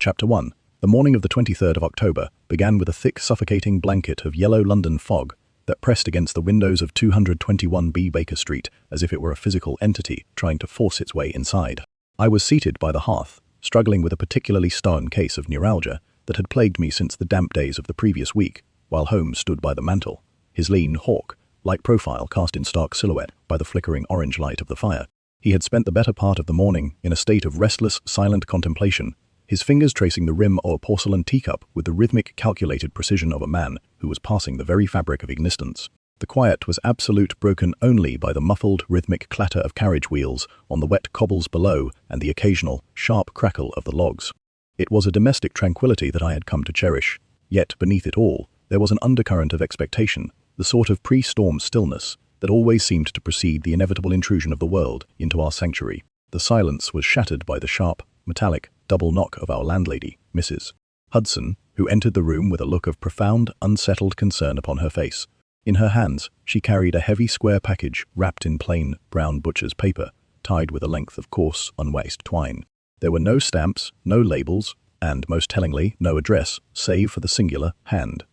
Chapter 1. The morning of the 23rd of October began with a thick, suffocating blanket of yellow London fog that pressed against the windows of 221B Baker Street as if it were a physical entity trying to force its way inside. I was seated by the hearth, struggling with a particularly stern case of neuralgia that had plagued me since the damp days of the previous week, while Holmes stood by the mantel, his lean, hawk-like profile cast in stark silhouette by the flickering orange light of the fire. He had spent the better part of the morning in a state of restless, silent contemplation, his fingers tracing the rim of a porcelain teacup with the rhythmic, calculated precision of a man who was passing the very fabric of existence. The quiet was absolute, broken only by the muffled, rhythmic clatter of carriage wheels on the wet cobbles below and the occasional, sharp crackle of the logs. It was a domestic tranquility that I had come to cherish, yet beneath it all, there was an undercurrent of expectation, the sort of pre-storm stillness that always seemed to precede the inevitable intrusion of the world into our sanctuary. The silence was shattered by the sharp, metallic, double knock of our landlady, Mrs. Hudson, who entered the room with a look of profound, unsettled concern upon her face. In her hands, she carried a heavy square package wrapped in plain, brown butcher's paper, tied with a length of coarse, unwaxed twine. There were no stamps, no labels, and, most tellingly, no address, save for the singular hand.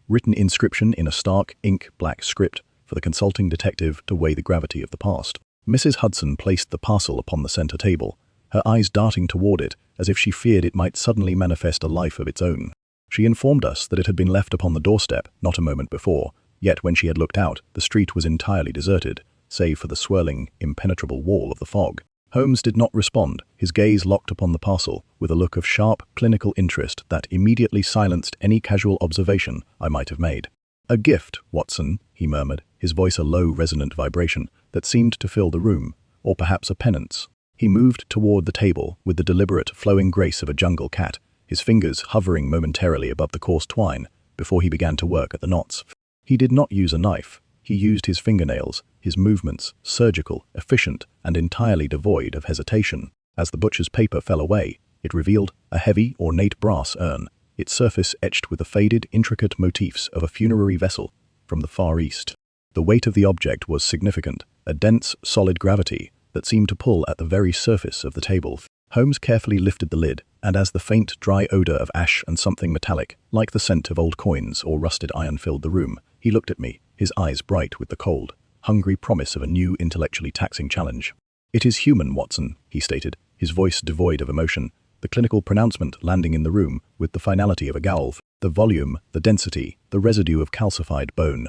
Written inscription in a stark, ink-black script for the consulting detective to weigh the gravity of the past. Mrs. Hudson placed the parcel upon the center table, her eyes darting toward it as if she feared it might suddenly manifest a life of its own. She informed us that it had been left upon the doorstep not a moment before, yet when she had looked out, the street was entirely deserted, save for the swirling, impenetrable wall of the fog. Holmes did not respond, his gaze locked upon the parcel with a look of sharp, clinical interest that immediately silenced any casual observation I might have made. "A gift, Watson," he murmured, his voice a low, resonant vibration that seemed to fill the room, or perhaps a penance. He moved toward the table with the deliberate, flowing grace of a jungle cat, his fingers hovering momentarily above the coarse twine before he began to work at the knots. He did not use a knife. He used his fingernails, his movements, surgical, efficient, and entirely devoid of hesitation. As the butcher's paper fell away, it revealed a heavy, ornate brass urn, its surface etched with the faded, intricate motifs of a funerary vessel from the Far East. The weight of the object was significant, a dense, solid gravity that seemed to pull at the very surface of the table. Holmes carefully lifted the lid, and as the faint, dry odor of ash and something metallic, like the scent of old coins or rusted iron, filled the room, he looked at me, his eyes bright with the cold, hungry promise of a new, intellectually taxing challenge. "It is human, Watson," he stated, his voice devoid of emotion, the clinical pronouncement landing in the room with the finality of a growl. "The volume, the density, the residue of calcified bone.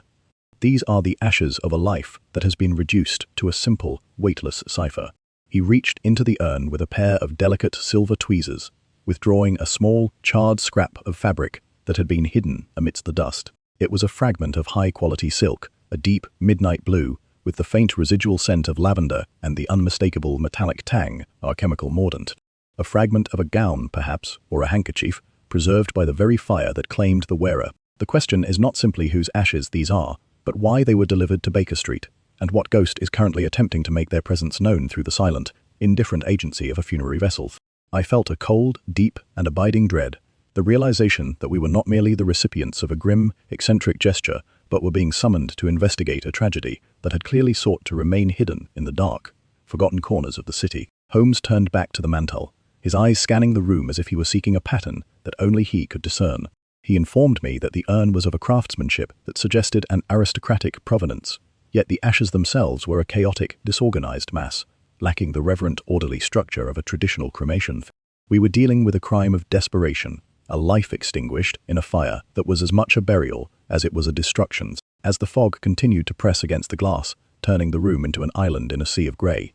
These are the ashes of a life that has been reduced to a simple, weightless cipher." He reached into the urn with a pair of delicate silver tweezers, withdrawing a small, charred scrap of fabric that had been hidden amidst the dust. It was a fragment of high-quality silk, a deep, midnight blue, with the faint residual scent of lavender and the unmistakable metallic tang, our chemical mordant. A fragment of a gown, perhaps, or a handkerchief, preserved by the very fire that claimed the wearer. The question is not simply whose ashes these are, but why they were delivered to Baker Street, and what ghost is currently attempting to make their presence known through the silent, indifferent agency of a funerary vessel. I felt a cold, deep, and abiding dread, the realization that we were not merely the recipients of a grim, eccentric gesture, but were being summoned to investigate a tragedy that had clearly sought to remain hidden in the dark, forgotten corners of the city. Holmes turned back to the mantel, his eyes scanning the room as if he were seeking a pattern that only he could discern. He informed me that the urn was of a craftsmanship that suggested an aristocratic provenance, yet the ashes themselves were a chaotic, disorganized mass, lacking the reverent, orderly structure of a traditional cremation. We were dealing with a crime of desperation, a life extinguished in a fire that was as much a burial as it was a destruction. As the fog continued to press against the glass, turning the room into an island in a sea of grey,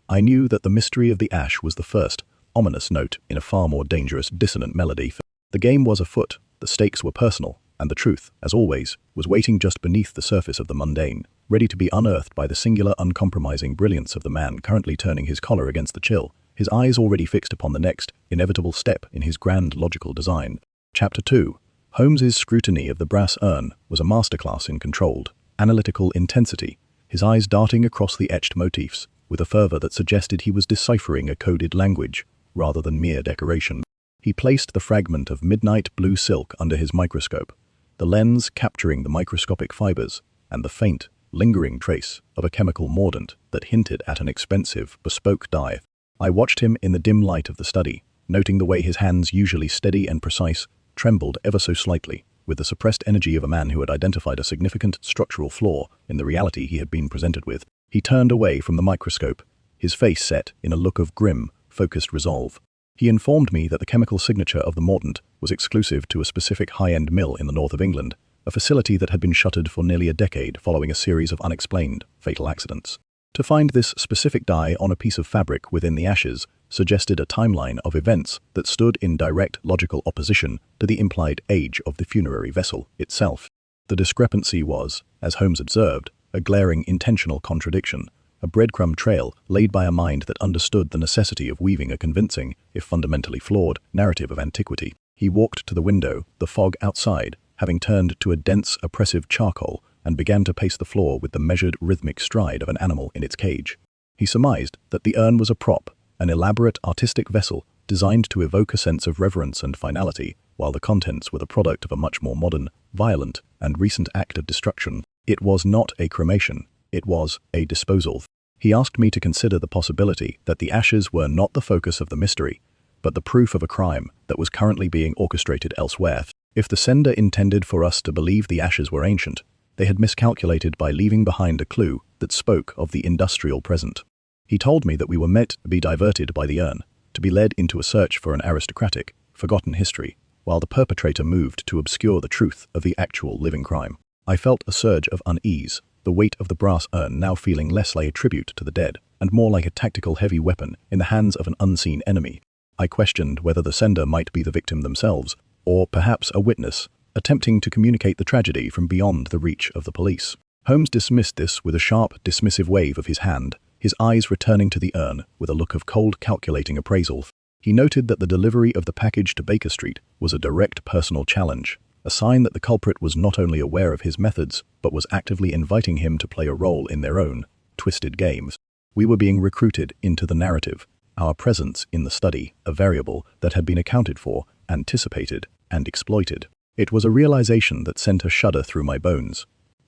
I knew that the mystery of the ash was the first, ominous note in a far more dangerous, dissonant melody. The game was afoot, the stakes were personal, and the truth, as always, was waiting just beneath the surface of the mundane, ready to be unearthed by the singular, uncompromising brilliance of the man currently turning his collar against the chill, his eyes already fixed upon the next, inevitable step in his grand logical design. Chapter 2. Holmes's scrutiny of the brass urn was a masterclass in controlled, analytical intensity, his eyes darting across the etched motifs, with a fervor that suggested he was deciphering a coded language, rather than mere decoration. He placed the fragment of midnight blue silk under his microscope, the lens capturing the microscopic fibers and the faint, lingering trace of a chemical mordant that hinted at an expensive, bespoke dye. I watched him in the dim light of the study, noting the way his hands, usually steady and precise, trembled ever so slightly, with the suppressed energy of a man who had identified a significant structural flaw in the reality he had been presented with. He turned away from the microscope, his face set in a look of grim, focused resolve. He informed me that the chemical signature of the mordant was exclusive to a specific high-end mill in the north of England, a facility that had been shuttered for nearly a decade following a series of unexplained, fatal accidents. To find this specific dye on a piece of fabric within the ashes suggested a timeline of events that stood in direct logical opposition to the implied age of the funerary vessel itself. The discrepancy was, as Holmes observed, a glaring intentional contradiction, a breadcrumb trail laid by a mind that understood the necessity of weaving a convincing, if fundamentally flawed, narrative of antiquity. He walked to the window, the fog outside, having turned to a dense, oppressive charcoal, and began to pace the floor with the measured, rhythmic stride of an animal in its cage. He surmised that the urn was a prop, an elaborate artistic vessel designed to evoke a sense of reverence and finality, while the contents were the product of a much more modern, violent, and recent act of destruction. It was not a cremation, it was a disposal. He asked me to consider the possibility that the ashes were not the focus of the mystery, but the proof of a crime that was currently being orchestrated elsewhere. If the sender intended for us to believe the ashes were ancient, they had miscalculated by leaving behind a clue that spoke of the industrial present. He told me that we were meant to be diverted by the urn, to be led into a search for an aristocratic, forgotten history, while the perpetrator moved to obscure the truth of the actual living crime. I felt a surge of unease, the weight of the brass urn now feeling less like a tribute to the dead, and more like a tactical heavy weapon in the hands of an unseen enemy. I questioned whether the sender might be the victim themselves, or perhaps a witness, attempting to communicate the tragedy from beyond the reach of the police. Holmes dismissed this with a sharp, dismissive wave of his hand, his eyes returning to the urn with a look of cold, calculating appraisal. He noted that the delivery of the package to Baker Street was a direct personal challenge, a sign that the culprit was not only aware of his methods, but was actively inviting him to play a role in their own twisted games. We were being recruited into the narrative, our presence in the study, a variable that had been accounted for, anticipated, and exploited. It was a realization that sent a shudder through my bones.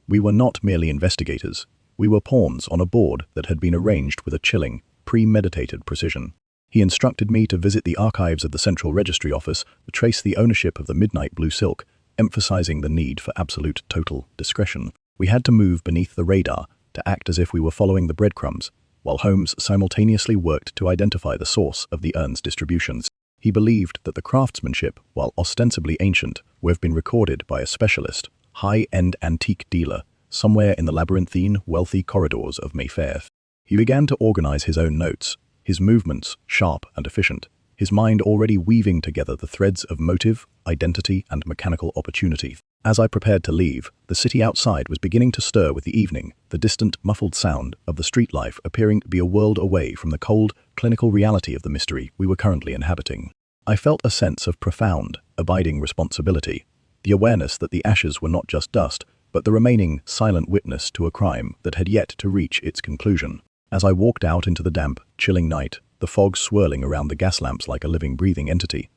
We were not merely investigators. We were pawns on a board that had been arranged with a chilling, premeditated precision. He instructed me to visit the archives of the Central Registry Office to trace the ownership of the midnight blue silk, emphasizing the need for absolute total discretion. We had to move beneath the radar, to act as if we were following the breadcrumbs, while Holmes simultaneously worked to identify the source of the urn's distributions. He believed that the craftsmanship, while ostensibly ancient, would have been recorded by a specialist, high-end antique dealer, somewhere in the labyrinthine, wealthy corridors of Mayfair. He began to organize his own notes, his movements sharp and efficient, his mind already weaving together the threads of motive, identity, and mechanical opportunity. As I prepared to leave, the city outside was beginning to stir with the evening, the distant, muffled sound of the street life appearing to be a world away from the cold, clinical reality of the mystery we were currently inhabiting. I felt a sense of profound, abiding responsibility, the awareness that the ashes were not just dust, but the remaining silent witness to a crime that had yet to reach its conclusion. As I walked out into the damp, chilling night, the fog swirling around the gas lamps like a living, breathing entity,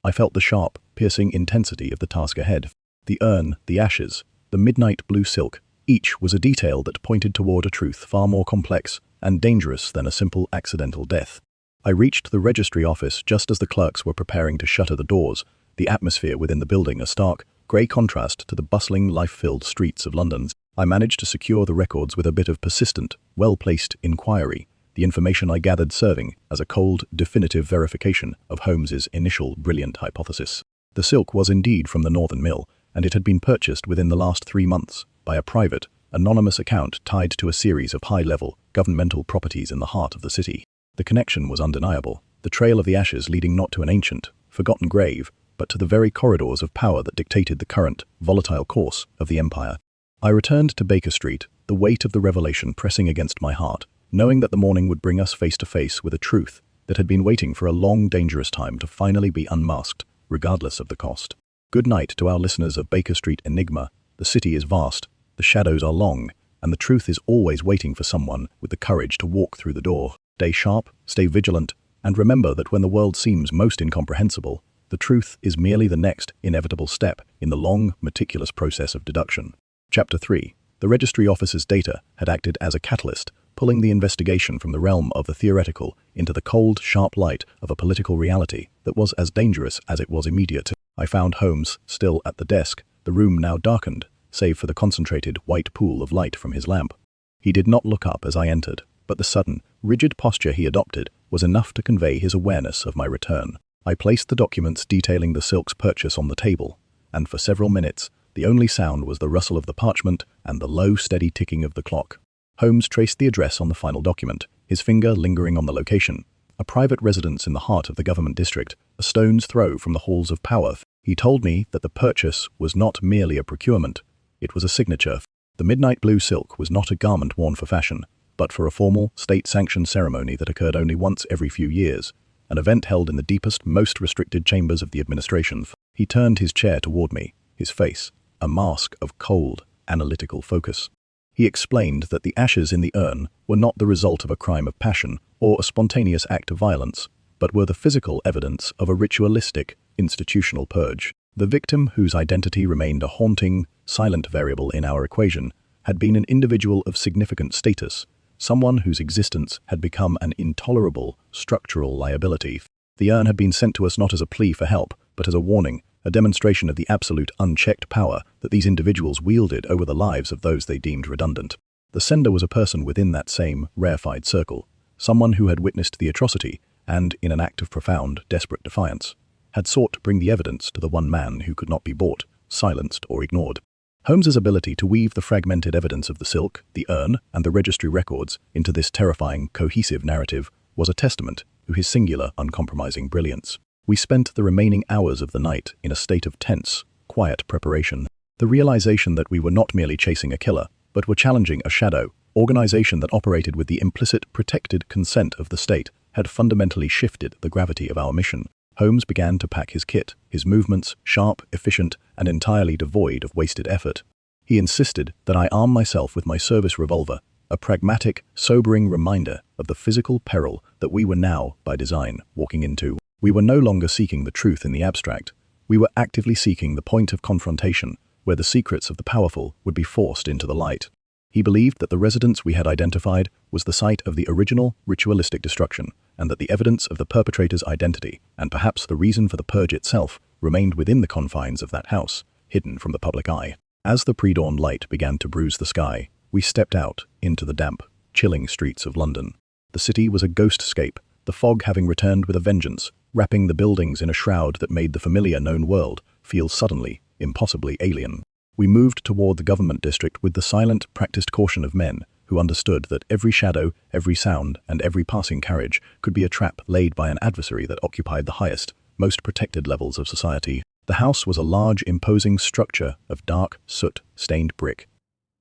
I felt the sharp, piercing intensity of the task ahead. The urn, the ashes, the midnight blue silk, each was a detail that pointed toward a truth far more complex and dangerous than a simple accidental death. I reached the registry office just as the clerks were preparing to shutter the doors, the atmosphere within the building a stark, grey contrast to the bustling, life-filled streets of London. I managed to secure the records with a bit of persistent, well-placed inquiry, the information I gathered serving as a cold, definitive verification of Holmes's initial brilliant hypothesis. The silk was indeed from the Northern Mill, and it had been purchased within the last 3 months by a private, anonymous account tied to a series of high-level, governmental properties in the heart of the city. The connection was undeniable, the trail of the ashes leading not to an ancient, forgotten grave, but to the very corridors of power that dictated the current, volatile course of the empire. I returned to Baker Street, the weight of the revelation pressing against my heart, knowing that the morning would bring us face to face with a truth that had been waiting for a long, dangerous time to finally be unmasked, regardless of the cost. Good night to our listeners of Baker Street Enigma. The city is vast, the shadows are long, and the truth is always waiting for someone with the courage to walk through the door. Stay sharp, stay vigilant, and remember that when the world seems most incomprehensible, the truth is merely the next inevitable step in the long, meticulous process of deduction. Chapter 3. The registry office's data had acted as a catalyst, pulling the investigation from the realm of the theoretical into the cold, sharp light of a political reality that was as dangerous as it was immediate. I found Holmes still at the desk, the room now darkened, save for the concentrated white pool of light from his lamp. He did not look up as I entered, but the sudden, rigid posture he adopted was enough to convey his awareness of my return. I placed the documents detailing the silk's purchase on the table, and for several minutes, the only sound was the rustle of the parchment and the low, steady ticking of the clock. Holmes traced the address on the final document, his finger lingering on the location. A private residence in the heart of the government district, a stone's throw from the halls of power. He told me that the purchase was not merely a procurement, it was a signature. The midnight blue silk was not a garment worn for fashion, but for a formal, state-sanctioned ceremony that occurred only once every few years, an event held in the deepest, most restricted chambers of the administration. He turned his chair toward me, his face a mask of cold, analytical focus. He explained that the ashes in the urn were not the result of a crime of passion or a spontaneous act of violence, but were the physical evidence of a ritualistic, institutional purge. The victim, whose identity remained a haunting, silent variable in our equation, had been an individual of significant status, someone whose existence had become an intolerable, structural liability. The urn had been sent to us not as a plea for help, but as a warning, a demonstration of the absolute unchecked power that these individuals wielded over the lives of those they deemed redundant. The sender was a person within that same rarefied circle, someone who had witnessed the atrocity and, in an act of profound, desperate defiance, had sought to bring the evidence to the one man who could not be bought, silenced, or ignored. Holmes's ability to weave the fragmented evidence of the silk, the urn, and the registry records into this terrifying, cohesive narrative was a testament to his singular, uncompromising brilliance. We spent the remaining hours of the night in a state of tense, quiet preparation. The realization that we were not merely chasing a killer, but were challenging a shadow, organization that operated with the implicit, protected consent of the state, had fundamentally shifted the gravity of our mission. Holmes began to pack his kit, his movements sharp, efficient, and entirely devoid of wasted effort. He insisted that I arm myself with my service revolver, a pragmatic, sobering reminder of the physical peril that we were now, by design, walking into. We were no longer seeking the truth in the abstract. We were actively seeking the point of confrontation, where the secrets of the powerful would be forced into the light. He believed that the residence we had identified was the site of the original ritualistic destruction, and that the evidence of the perpetrator's identity, and perhaps the reason for the purge itself, remained within the confines of that house, hidden from the public eye. As the pre-dawn light began to bruise the sky, we stepped out into the damp, chilling streets of London. The city was a ghostscape, the fog having returned with a vengeance, wrapping the buildings in a shroud that made the familiar known world feel suddenly, impossibly alien. We moved toward the government district with the silent, practiced caution of men who understood that every shadow, every sound, and every passing carriage could be a trap laid by an adversary that occupied the highest, most protected levels of society. The house was a large, imposing structure of dark, soot-stained brick,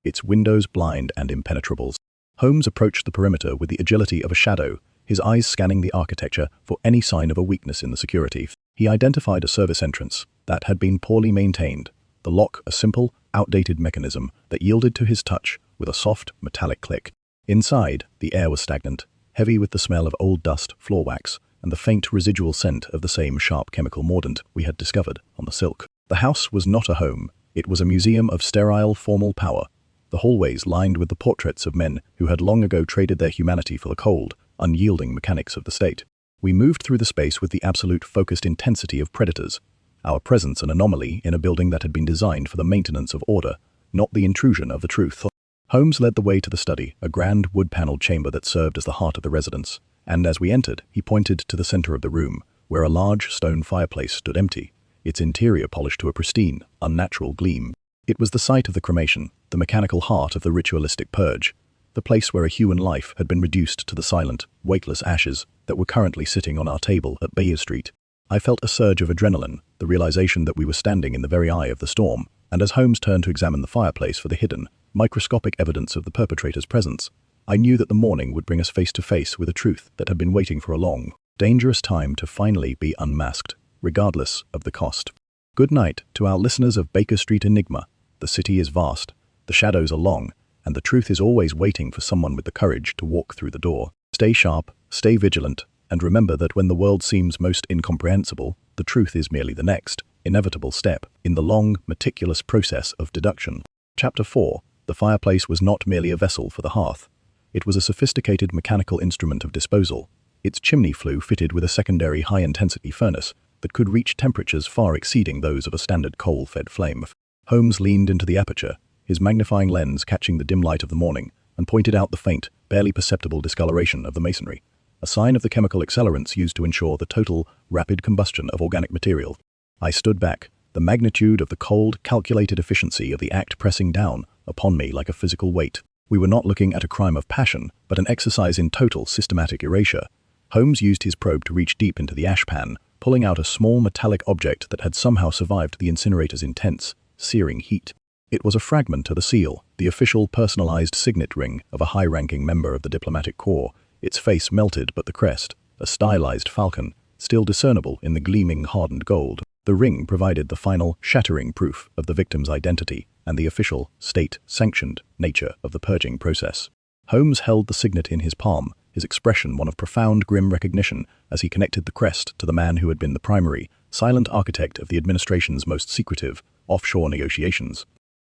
its windows blind and impenetrable. Holmes approached the perimeter with the agility of a shadow, his eyes scanning the architecture for any sign of a weakness in the security. He identified a service entrance that had been poorly maintained, the lock a simple, outdated mechanism that yielded to his touch with a soft, metallic click. Inside, the air was stagnant, heavy with the smell of old dust, floor wax, and the faint residual scent of the same sharp chemical mordant we had discovered on the silk. The house was not a home, it was a museum of sterile, formal power, the hallways lined with the portraits of men who had long ago traded their humanity for the cold, unyielding mechanics of the state. We moved through the space with the absolute focused intensity of predators, our presence an anomaly in a building that had been designed for the maintenance of order, not the intrusion of the truth. Holmes led the way to the study, a grand wood-paneled chamber that served as the heart of the residence, and as we entered, he pointed to the center of the room, where a large stone fireplace stood empty, its interior polished to a pristine, unnatural gleam. It was the site of the cremation, the mechanical heart of the ritualistic purge, the place where a human life had been reduced to the silent, weightless ashes that were currently sitting on our table at Bayer Street. I felt a surge of adrenaline, the realization that we were standing in the very eye of the storm, and as Holmes turned to examine the fireplace for the hidden, microscopic evidence of the perpetrator's presence, I knew that the morning would bring us face to face with a truth that had been waiting for a long, dangerous time to finally be unmasked, regardless of the cost. Good night to our listeners of Baker Street Enigma. The city is vast, the shadows are long, and the truth is always waiting for someone with the courage to walk through the door. Stay sharp, stay vigilant, and remember that when the world seems most incomprehensible, the truth is merely the next, inevitable step in the long, meticulous process of deduction. Chapter 4. The fireplace was not merely a vessel for the hearth. It was a sophisticated mechanical instrument of disposal, its chimney flue fitted with a secondary high-intensity furnace that could reach temperatures far exceeding those of a standard coal-fed flame. Holmes leaned into the aperture, his magnifying lens catching the dim light of the morning, and pointed out the faint, barely perceptible discoloration of the masonry, a sign of the chemical accelerants used to ensure the total, rapid combustion of organic material. I stood back, the magnitude of the cold, calculated efficiency of the act pressing down upon me like a physical weight. We were not looking at a crime of passion, but an exercise in total systematic erasure. Holmes used his probe to reach deep into the ash pan, pulling out a small metallic object that had somehow survived the incinerator's intense, searing heat. It was a fragment of the seal, the official personalized signet ring of a high-ranking member of the diplomatic corps, its face melted but the crest, a stylized falcon, still discernible in the gleaming hardened gold. The ring provided the final, shattering proof of the victim's identity and the official, state-sanctioned nature of the purging process. Holmes held the signet in his palm, his expression one of profound grim recognition as he connected the crest to the man who had been the primary, silent architect of the administration's most secretive, offshore negotiations.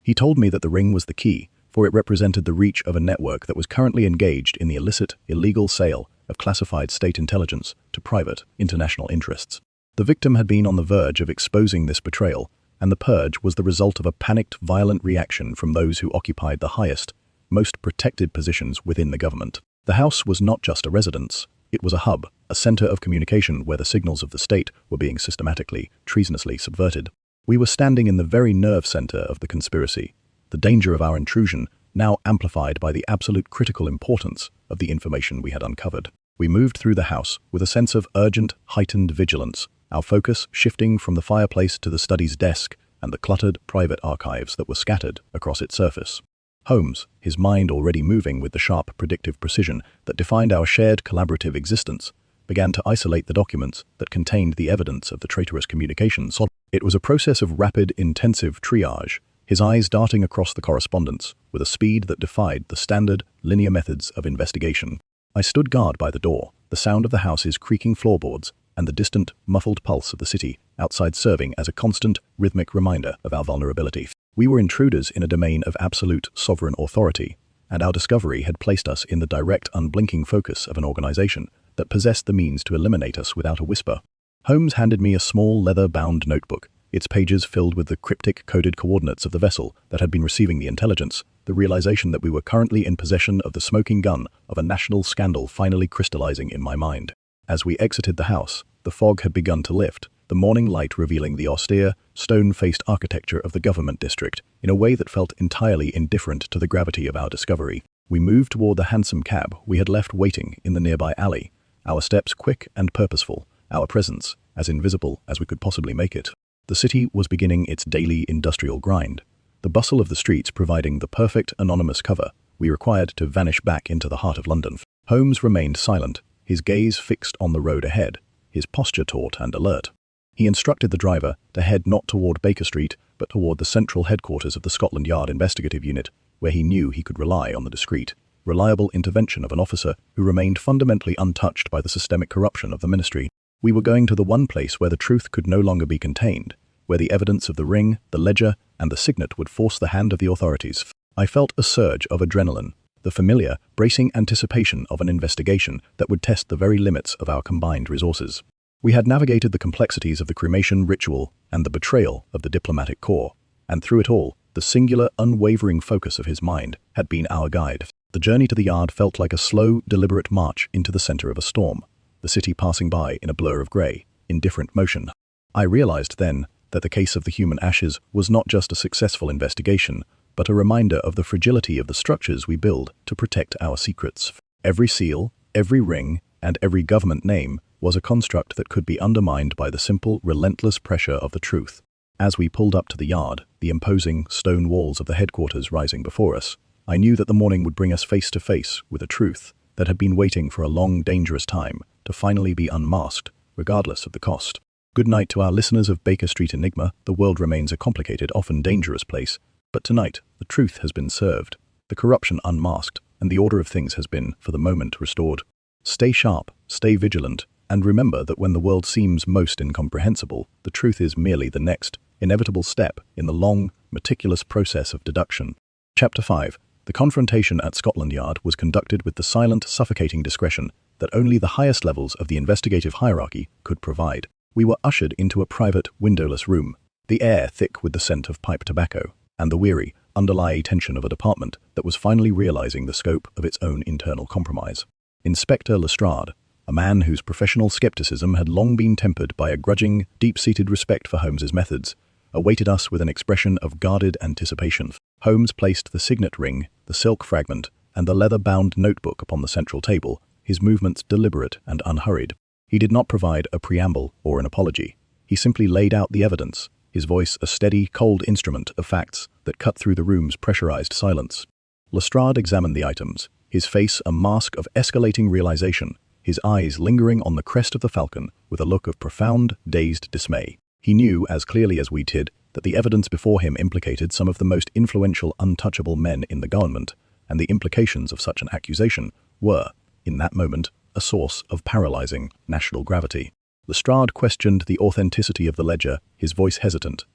He told me that the ring was the key, for it represented the reach of a network that was currently engaged in the illicit, illegal sale of classified state intelligence to private, international interests. The victim had been on the verge of exposing this betrayal, and the purge was the result of a panicked, violent reaction from those who occupied the highest, most protected positions within the government. The house was not just a residence, it was a hub, a center of communication where the signals of the state were being systematically, treasonously subverted. We were standing in the very nerve center of the conspiracy, the danger of our intrusion now amplified by the absolute critical importance of the information we had uncovered. We moved through the house with a sense of urgent, heightened vigilance, our focus shifting from the fireplace to the study's desk and the cluttered private archives that were scattered across its surface. Holmes, his mind already moving with the sharp predictive precision that defined our shared collaborative existence, began to isolate the documents that contained the evidence of the traitorous communications. It was a process of rapid, intensive triage, his eyes darting across the correspondence with a speed that defied the standard, linear methods of investigation. I stood guard by the door, the sound of the house's creaking floorboards and the distant, muffled pulse of the city outside serving as a constant, rhythmic reminder of our vulnerability. We were intruders in a domain of absolute, sovereign authority, and our discovery had placed us in the direct, unblinking focus of an organization that possessed the means to eliminate us without a whisper. Holmes handed me a small, leather-bound notebook, its pages filled with the cryptic coded coordinates of the vessel that had been receiving the intelligence, the realization that we were currently in possession of the smoking gun of a national scandal finally crystallizing in my mind. As we exited the house, the fog had begun to lift, the morning light revealing the austere, stone-faced architecture of the government district in a way that felt entirely indifferent to the gravity of our discovery. We moved toward the hansom cab we had left waiting in the nearby alley, our steps quick and purposeful, our presence as invisible as we could possibly make it. The city was beginning its daily industrial grind, the bustle of the streets providing the perfect anonymous cover we required to vanish back into the heart of London. Holmes remained silent, his gaze fixed on the road ahead, his posture taut and alert. He instructed the driver to head not toward Baker Street, but toward the central headquarters of the Scotland Yard Investigative Unit, where he knew he could rely on the discreet, reliable intervention of an officer who remained fundamentally untouched by the systemic corruption of the ministry. We were going to the one place where the truth could no longer be contained, where the evidence of the ring, the ledger, and the signet would force the hand of the authorities. I felt a surge of adrenaline, the familiar, bracing anticipation of an investigation that would test the very limits of our combined resources. We had navigated the complexities of the cremation ritual and the betrayal of the diplomatic corps, and through it all, the singular, unwavering focus of his mind had been our guide. The journey to the yard felt like a slow, deliberate march into the center of a storm, the city passing by in a blur of grey, indifferent motion. I realized then that the case of the human ashes was not just a successful investigation, but a reminder of the fragility of the structures we build to protect our secrets. Every seal, every ring, and every government name was a construct that could be undermined by the simple, relentless pressure of the truth. As we pulled up to the yard, the imposing stone walls of the headquarters rising before us, I knew that the morning would bring us face to face with a truth that had been waiting for a long, dangerous time to finally be unmasked, regardless of the cost. Good night to our listeners of Baker Street Enigma. The world remains a complicated, often dangerous place, but tonight the truth has been served, the corruption unmasked, and the order of things has been, for the moment, restored. Stay sharp, stay vigilant, and remember that when the world seems most incomprehensible, the truth is merely the next, inevitable step in the long, meticulous process of deduction. Chapter 5. The confrontation at Scotland Yard was conducted with the silent, suffocating discretion that only the highest levels of the investigative hierarchy could provide. We were ushered into a private, windowless room, the air thick with the scent of pipe tobacco, and the weary, underlying tension of a department that was finally realizing the scope of its own internal compromise. Inspector Lestrade, a man whose professional skepticism had long been tempered by a grudging, deep-seated respect for Holmes's methods, awaited us with an expression of guarded anticipation. Holmes placed the signet ring, the silk fragment, and the leather-bound notebook upon the central table, his movements deliberate and unhurried. He did not provide a preamble or an apology. He simply laid out the evidence, his voice a steady, cold instrument of facts that cut through the room's pressurized silence. Lestrade examined the items, his face a mask of escalating realization, his eyes lingering on the crest of the falcon with a look of profound, dazed dismay. He knew, as clearly as we did, that the evidence before him implicated some of the most influential, untouchable men in the government, and the implications of such an accusation were, in that moment, a source of paralyzing national gravity. Lestrade questioned the authenticity of the ledger, his voice hesitant.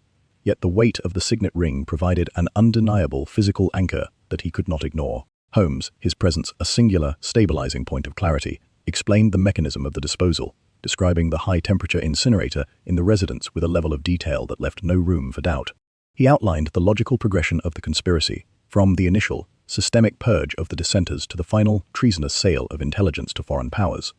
Yet the weight of the signet ring provided an undeniable physical anchor that he could not ignore. Holmes, his presence a singular, stabilizing point of clarity, explained the mechanism of the disposal, describing the high-temperature incinerator in the residence with a level of detail that left no room for doubt. He outlined the logical progression of the conspiracy, from the initial, systemic purge of the dissenters to the final, treasonous sale of intelligence to foreign powers,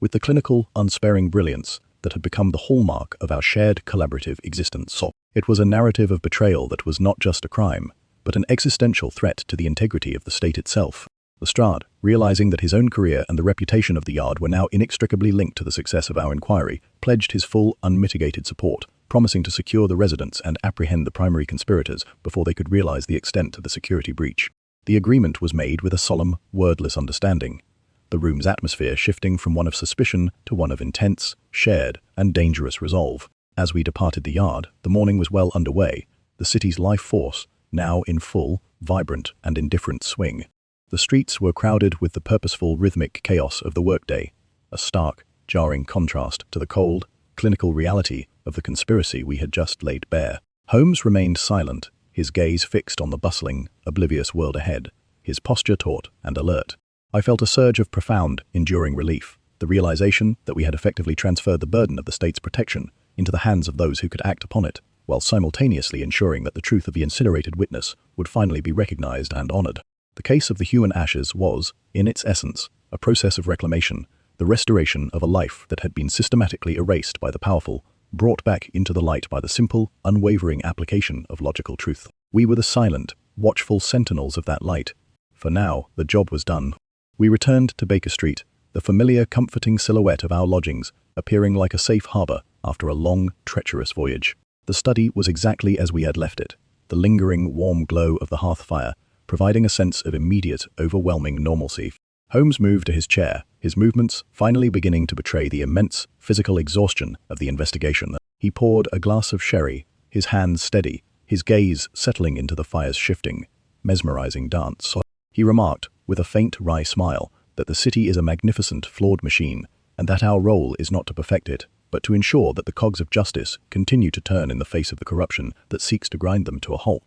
with the clinical, unsparing brilliance that had become the hallmark of our shared collaborative existence. It was a narrative of betrayal that was not just a crime, but an existential threat to the integrity of the state itself. Lestrade, realizing that his own career and the reputation of the Yard were now inextricably linked to the success of our inquiry, pledged his full, unmitigated support, promising to secure the residence and apprehend the primary conspirators before they could realize the extent of the security breach. The agreement was made with a solemn, wordless understanding, the room's atmosphere shifting from one of suspicion to one of intense, shared, and dangerous resolve. As we departed the Yard, the morning was well underway, the city's life force now in full, vibrant, and indifferent swing. The streets were crowded with the purposeful, rhythmic chaos of the workday, a stark, jarring contrast to the cold, clinical reality of the conspiracy we had just laid bare. Holmes remained silent, his gaze fixed on the bustling, oblivious world ahead, his posture taut and alert. I felt a surge of profound, enduring relief, the realization that we had effectively transferred the burden of the state's protection into the hands of those who could act upon it, while simultaneously ensuring that the truth of the incinerated witness would finally be recognized and honored. The case of the human ashes was, in its essence, a process of reclamation, the restoration of a life that had been systematically erased by the powerful, brought back into the light by the simple, unwavering application of logical truth. We were the silent, watchful sentinels of that light. For now, the job was done. We returned to Baker Street, the familiar, comforting silhouette of our lodgings appearing like a safe harbor after a long, treacherous voyage. The study was exactly as we had left it, the lingering, warm glow of the hearth fire, providing a sense of immediate, overwhelming normalcy. Holmes moved to his chair, his movements finally beginning to betray the immense physical exhaustion of the investigation. He poured a glass of sherry, his hands steady, his gaze settling into the fire's shifting, mesmerizing dance. He remarked, with a faint, wry smile, that the city is a magnificent, flawed machine, and that our role is not to perfect it, but to ensure that the cogs of justice continue to turn in the face of the corruption that seeks to grind them to a halt.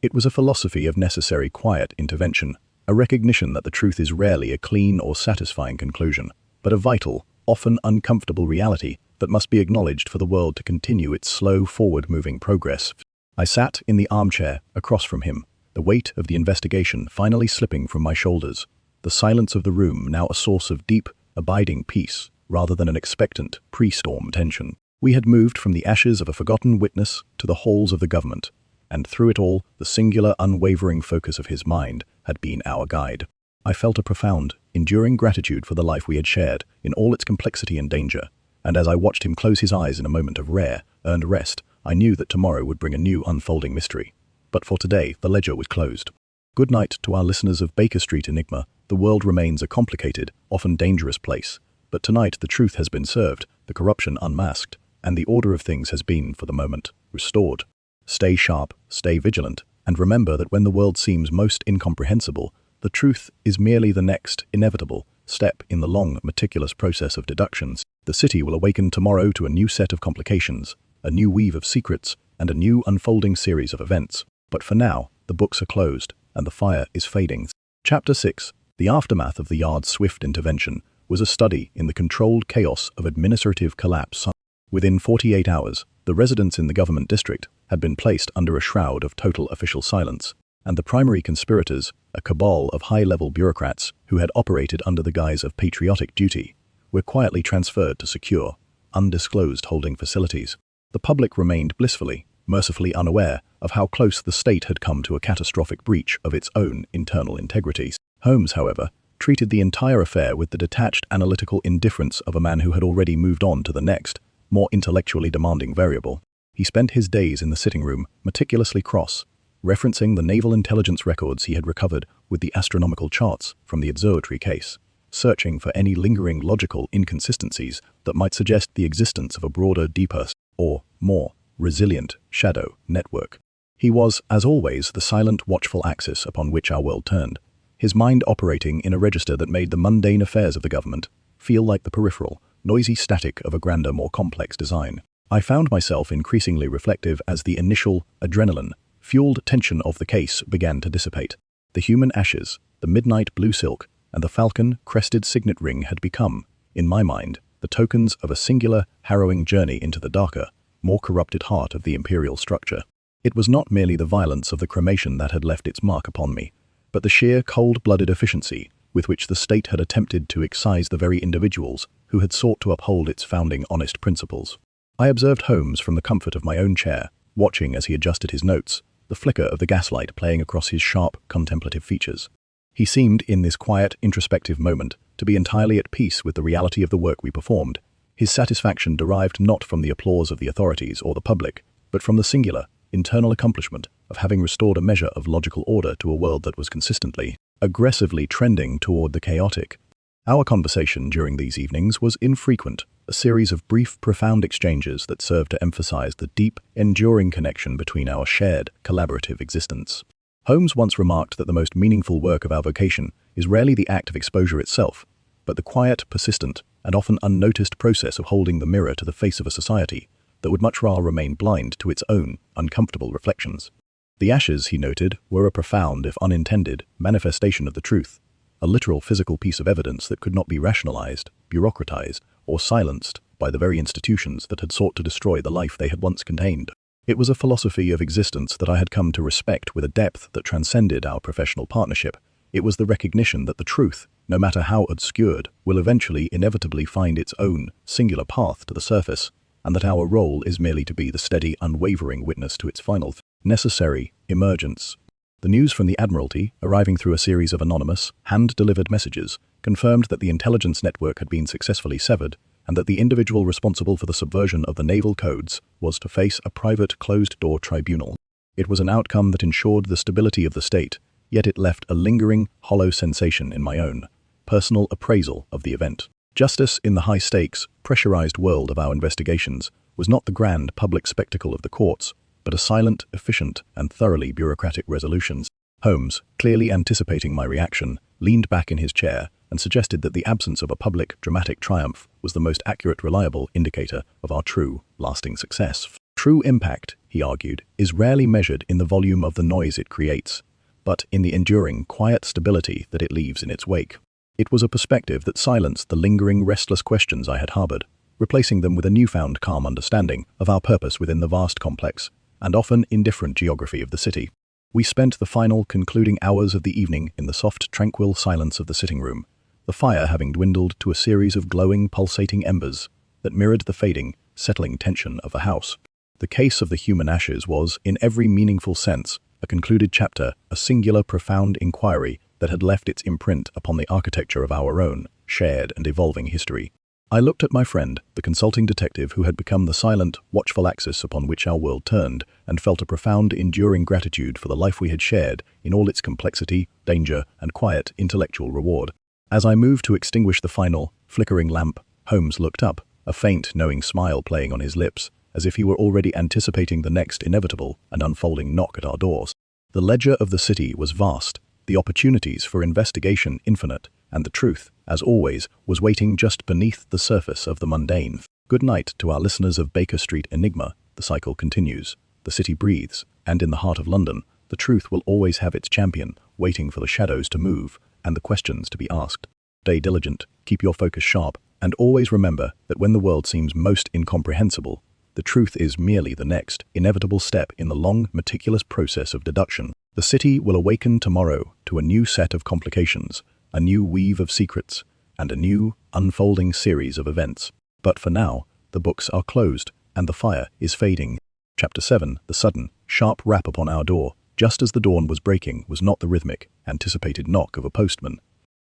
It was a philosophy of necessary quiet intervention, a recognition that the truth is rarely a clean or satisfying conclusion, but a vital, often uncomfortable reality that must be acknowledged for the world to continue its slow, forward-moving progress. I sat in the armchair across from him, the weight of the investigation finally slipping from my shoulders, the silence of the room now a source of deep, abiding peace rather than an expectant, pre-storm tension. We had moved from the ashes of a forgotten witness to the halls of the government, and through it all, the singular, unwavering focus of his mind had been our guide. I felt a profound, enduring gratitude for the life we had shared in all its complexity and danger, and as I watched him close his eyes in a moment of rare, earned rest, I knew that tomorrow would bring a new unfolding mystery. But for today, the ledger was closed. Good night to our listeners of Baker Street Enigma. The world remains a complicated, often dangerous place, but tonight the truth has been served, the corruption unmasked, and the order of things has been, for the moment, restored. Stay sharp, stay vigilant, and remember that when the world seems most incomprehensible, the truth is merely the next, inevitable, step in the long, meticulous process of deductions. The city will awaken tomorrow to a new set of complications, a new weave of secrets, and a new unfolding series of events. But for now, the books are closed, and the fire is fading. Chapter 6. The aftermath of the Yard's swift intervention was a study in the controlled chaos of administrative collapse. Within 48 hours, the residents in the government district had been placed under a shroud of total official silence, and the primary conspirators, a cabal of high-level bureaucrats who had operated under the guise of patriotic duty, were quietly transferred to secure, undisclosed holding facilities. The public remained blissfully, mercifully unaware of how close the state had come to a catastrophic breach of its own internal integrities. Holmes, however, treated the entire affair with the detached analytical indifference of a man who had already moved on to the next, more intellectually demanding variable. He spent his days in the sitting room, meticulously referencing the naval intelligence records he had recovered with the astronomical charts from the observatory case, searching for any lingering logical inconsistencies that might suggest the existence of a broader, deeper, or more resilient shadow network. He was, as always, the silent, watchful axis upon which our world turned, his mind operating in a register that made the mundane affairs of the government feel like the peripheral, noisy static of a grander, more complex design. I found myself increasingly reflective as the initial adrenaline-fueled tension of the case began to dissipate. The human ashes, the midnight blue silk, and the falcon-crested signet ring had become, in my mind, the tokens of a singular, harrowing journey into the darker, more corrupted heart of the imperial structure. It was not merely the violence of the cremation that had left its mark upon me, but the sheer cold-blooded efficiency with which the state had attempted to excise the very individuals who had sought to uphold its founding honest principles. I observed Holmes from the comfort of my own chair, watching as he adjusted his notes, the flicker of the gaslight playing across his sharp, contemplative features. He seemed, in this quiet, introspective moment, to be entirely at peace with the reality of the work we performed. His satisfaction derived not from the applause of the authorities or the public, but from the singular, internal accomplishment of having restored a measure of logical order to a world that was consistently, aggressively trending toward the chaotic. Our conversation during these evenings was infrequent, a series of brief, profound exchanges that served to emphasize the deep, enduring connection between our shared, collaborative existence. Holmes once remarked that the most meaningful work of our vocation is rarely the act of exposure itself, but the quiet, persistent, and often unnoticed process of holding the mirror to the face of a society that would much rather remain blind to its own uncomfortable reflections. The ashes, he noted, were a profound, if unintended, manifestation of the truth, a literal physical piece of evidence that could not be rationalized, bureaucratized, or silenced by the very institutions that had sought to destroy the life they had once contained. It was a philosophy of existence that I had come to respect with a depth that transcended our professional partnership. It was the recognition that the truth, no matter how obscured, will eventually inevitably find its own singular path to the surface, and that our role is merely to be the steady, unwavering witness to its final, necessary emergence. The news from the Admiralty, arriving through a series of anonymous, hand-delivered messages, confirmed that the intelligence network had been successfully severed, and that the individual responsible for the subversion of the naval codes was to face a private, closed-door tribunal. It was an outcome that ensured the stability of the state, yet it left a lingering, hollow sensation in my own personal appraisal of the event. Justice in the high-stakes, pressurized world of our investigations was not the grand public spectacle of the courts, but a silent, efficient, and thoroughly bureaucratic resolutions. Holmes, clearly anticipating my reaction, leaned back in his chair and suggested that the absence of a public, dramatic triumph was the most accurate, reliable indicator of our true, lasting success. True impact, he argued, is rarely measured in the volume of the noise it creates, but in the enduring, quiet stability that it leaves in its wake. It was a perspective that silenced the lingering, restless questions I had harbored, replacing them with a newfound calm understanding of our purpose within the vast, complex, and often indifferent geography of the city. We spent the final, concluding hours of the evening in the soft, tranquil silence of the sitting room, the fire having dwindled to a series of glowing, pulsating embers that mirrored the fading, settling tension of the house. The case of the human ashes was, in every meaningful sense, a concluded chapter, a singular, profound inquiry that had left its imprint upon the architecture of our own, shared and evolving history. I looked at my friend, the consulting detective who had become the silent, watchful axis upon which our world turned, and felt a profound, enduring gratitude for the life we had shared in all its complexity, danger, and quiet intellectual reward. As I moved to extinguish the final, flickering lamp, Holmes looked up, a faint, knowing smile playing on his lips, as if he were already anticipating the next inevitable and unfolding knock at our doors. The ledger of the city was vast, the opportunities for investigation infinite, and the truth, as always, was waiting just beneath the surface of the mundane. Good night to our listeners of Baker Street Enigma. The cycle continues. The city breathes, and in the heart of London, the truth will always have its champion, waiting for the shadows to move and the questions to be asked. Stay diligent, Keep your focus sharp, and always remember that when the world seems most incomprehensible, the truth is merely the next, inevitable step in the long, meticulous process of deduction. The city will awaken tomorrow to a new set of complications, a new weave of secrets, and a new, unfolding series of events. But for now, the books are closed, and the fire is fading. Chapter 7. The sudden, sharp rap upon our door, just as the dawn was breaking, was not the rhythmic, anticipated knock of a postman,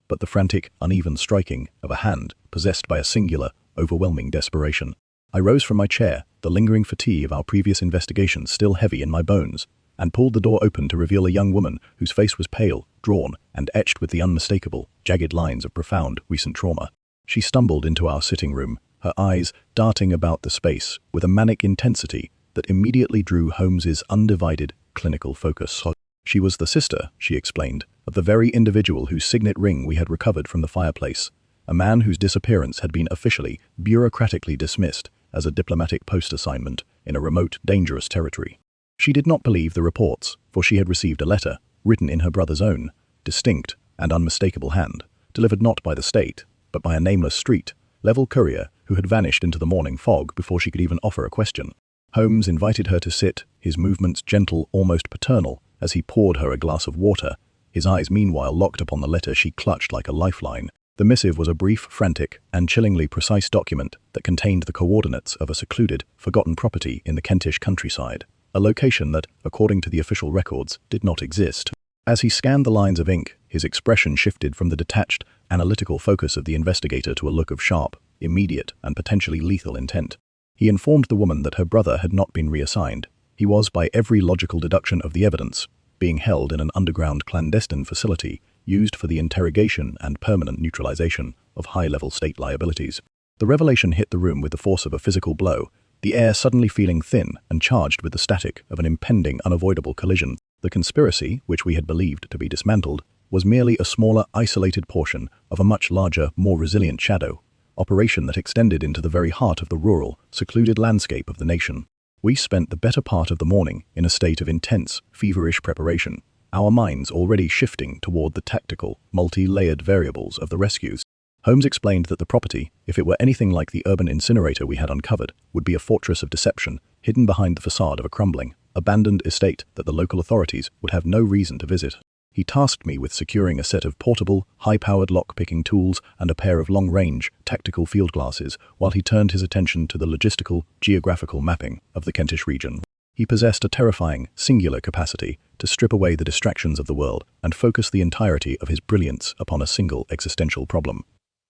but the frantic, uneven striking of a hand possessed by a singular, overwhelming desperation. I rose from my chair, the lingering fatigue of our previous investigations still heavy in my bones, and pulled the door open to reveal a young woman whose face was pale, drawn, and etched with the unmistakable, jagged lines of profound, recent trauma. She stumbled into our sitting room, her eyes darting about the space with a manic intensity that immediately drew Holmes's undivided, clinical focus. She was the sister, she explained, of the very individual whose signet ring we had recovered from the fireplace, a man whose disappearance had been officially, bureaucratically dismissed as a diplomatic post assignment in a remote, dangerous territory. She did not believe the reports, for she had received a letter, written in her brother's own, distinct and unmistakable hand, delivered not by the state, but by a nameless street-level courier who had vanished into the morning fog before she could even offer a question. Holmes invited her to sit, his movements gentle, almost paternal, as he poured her a glass of water, his eyes meanwhile locked upon the letter she clutched like a lifeline. The missive was a brief, frantic, and chillingly precise document that contained the coordinates of a secluded, forgotten property in the Kentish countryside, a location that, according to the official records, did not exist. As he scanned the lines of ink, his expression shifted from the detached, analytical focus of the investigator to a look of sharp, immediate, and potentially lethal intent. He informed the woman that her brother had not been reassigned. He was, by every logical deduction of the evidence, being held in an underground clandestine facility used for the interrogation and permanent neutralization of high-level state liabilities. The revelation hit the room with the force of a physical blow, the air suddenly feeling thin and charged with the static of an impending, unavoidable collision. The conspiracy, which we had believed to be dismantled, was merely a smaller, isolated portion of a much larger, more resilient shadow operation that extended into the very heart of the rural, secluded landscape of the nation. We spent the better part of the morning in a state of intense, feverish preparation, our minds already shifting toward the tactical, multi-layered variables of the rescues. Holmes explained that the property, if it were anything like the urban incinerator we had uncovered, would be a fortress of deception, hidden behind the facade of a crumbling, abandoned estate that the local authorities would have no reason to visit. He tasked me with securing a set of portable, high-powered lock-picking tools and a pair of long-range, tactical field glasses, while he turned his attention to the logistical, geographical mapping of the Kentish region. He possessed a terrifying, singular capacity to strip away the distractions of the world and focus the entirety of his brilliance upon a single existential problem.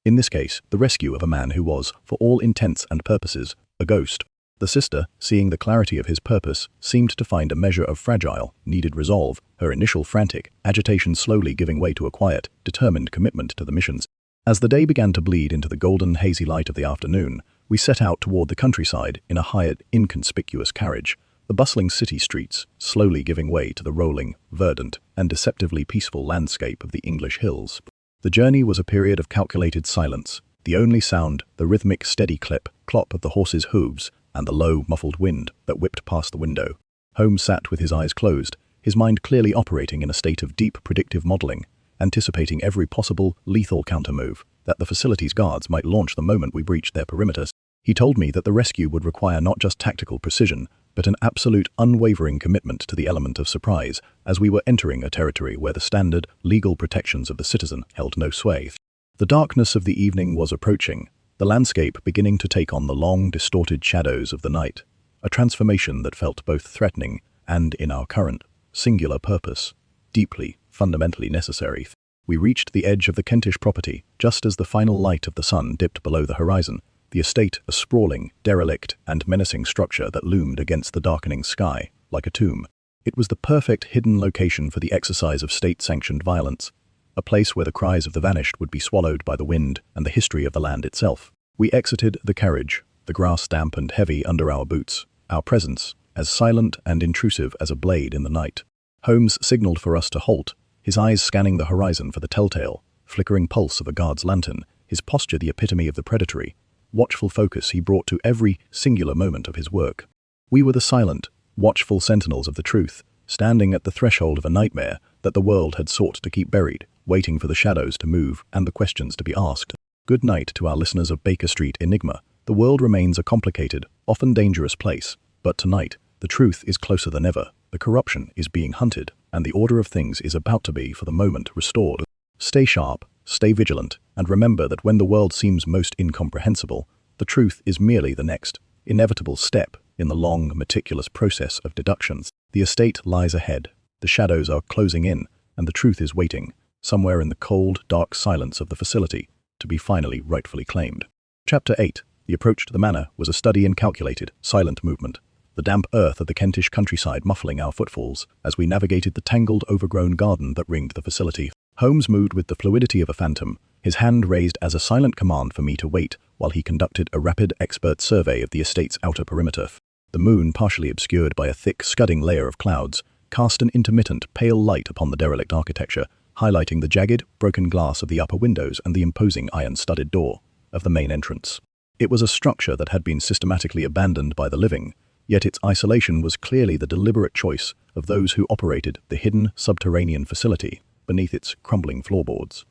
In this case, the rescue of a man who was, for all intents and purposes, a ghost. The sister, seeing the clarity of his purpose, seemed to find a measure of fragile, needed resolve, her initial frantic agitation slowly giving way to a quiet, determined commitment to the missions. As the day began to bleed into the golden, hazy light of the afternoon, we set out toward the countryside in a hired, inconspicuous carriage, the bustling city streets slowly giving way to the rolling, verdant, and deceptively peaceful landscape of the English hills. The journey was a period of calculated silence, the only sound, the rhythmic, steady clop of the horses' hooves, and the low, muffled wind that whipped past the window. Holmes sat with his eyes closed, his mind clearly operating in a state of deep predictive modeling, anticipating every possible, lethal countermove that the facility's guards might launch the moment we breached their perimeters. He told me that the rescue would require not just tactical precision, but an absolute, unwavering commitment to the element of surprise, as we were entering a territory where the standard, legal protections of the citizen held no sway. The darkness of the evening was approaching, the landscape beginning to take on the long, distorted shadows of the night, a transformation that felt both threatening and, in our current, singular purpose, deeply, fundamentally necessary. We reached the edge of the Kentish property just as the final light of the sun dipped below the horizon, the estate a sprawling, derelict, and menacing structure that loomed against the darkening sky, like a tomb. It was the perfect hidden location for the exercise of state-sanctioned violence, a place where the cries of the vanished would be swallowed by the wind and the history of the land itself. We exited the carriage, the grass damp and heavy under our boots, our presence as silent and intrusive as a blade in the night. Holmes signaled for us to halt, his eyes scanning the horizon for the telltale, flickering pulse of a guard's lantern, his posture the epitome of the predatory, watchful focus he brought to every singular moment of his work. We were the silent, watchful sentinels of the truth, standing at the threshold of a nightmare that the world had sought to keep buried, waiting for the shadows to move and the questions to be asked. Good night to our listeners of Baker Street Enigma. The world remains a complicated, often dangerous place, but tonight, the truth is closer than ever. The corruption is being hunted, and the order of things is about to be, for the moment, restored. Stay sharp, stay vigilant, and remember that when the world seems most incomprehensible, the truth is merely the next, inevitable step in the long, meticulous process of deductions. The estate lies ahead, the shadows are closing in, and the truth is waiting, somewhere in the cold, dark silence of the facility, to be finally rightfully claimed. Chapter 8. The approach to the manor was a study in calculated, silent movement, the damp earth of the Kentish countryside muffling our footfalls as we navigated the tangled, overgrown garden that ringed the facility. Holmes moved with the fluidity of a phantom, his hand raised as a silent command for me to wait while he conducted a rapid, expert survey of the estate's outer perimeter. The moon, partially obscured by a thick, scudding layer of clouds, cast an intermittent, pale light upon the derelict architecture, highlighting the jagged, broken glass of the upper windows and the imposing iron-studded door of the main entrance. It was a structure that had been systematically abandoned by the living, yet its isolation was clearly the deliberate choice of those who operated the hidden subterranean facility beneath its crumbling floorboards.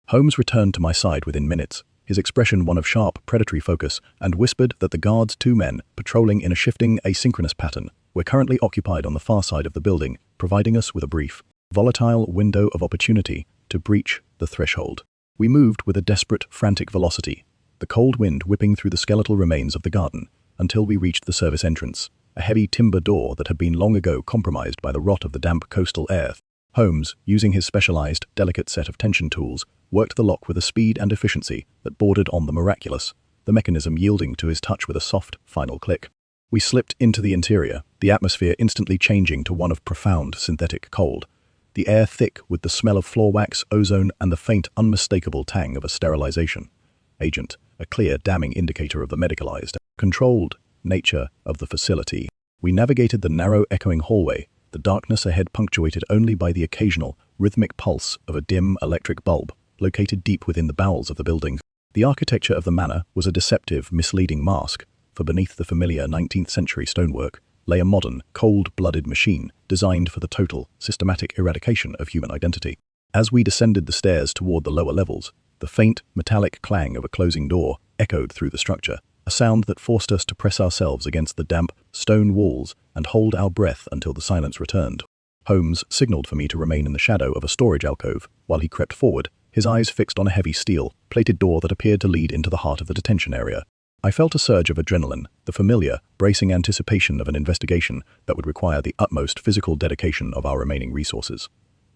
Holmes returned to my side within minutes, his expression one of sharp, predatory focus, and whispered that the guards, 2 men, patrolling in a shifting, asynchronous pattern, were currently occupied on the far side of the building, providing us with a brief, volatile window of opportunity to breach the threshold. We moved with a desperate, frantic velocity, the cold wind whipping through the skeletal remains of the garden, until we reached the service entrance, a heavy timber door that had been long ago compromised by the rot of the damp coastal air. Holmes, using his specialized, delicate set of tension tools, worked the lock with a speed and efficiency that bordered on the miraculous, the mechanism yielding to his touch with a soft, final click. We slipped into the interior, the atmosphere instantly changing to one of profound synthetic cold, the air thick with the smell of floor wax, ozone, and the faint, unmistakable tang of a sterilization agent, a clear, damning indicator of the medicalized, controlled nature of the facility. We navigated the narrow, echoing hallway, the darkness ahead punctuated only by the occasional, rhythmic pulse of a dim electric bulb, located deep within the bowels of the building. The architecture of the manor was a deceptive, misleading mask, for beneath the familiar 19th-century stonework lay a modern, cold-blooded machine designed for the total, systematic eradication of human identity. As we descended the stairs toward the lower levels, the faint, metallic clang of a closing door echoed through the structure, a sound that forced us to press ourselves against the damp, stone walls and hold our breath until the silence returned. Holmes signaled for me to remain in the shadow of a storage alcove while he crept forward, his eyes fixed on a heavy steel, plated door that appeared to lead into the heart of the detention area. I felt a surge of adrenaline, the familiar, bracing anticipation of an investigation that would require the utmost physical dedication of our remaining resources.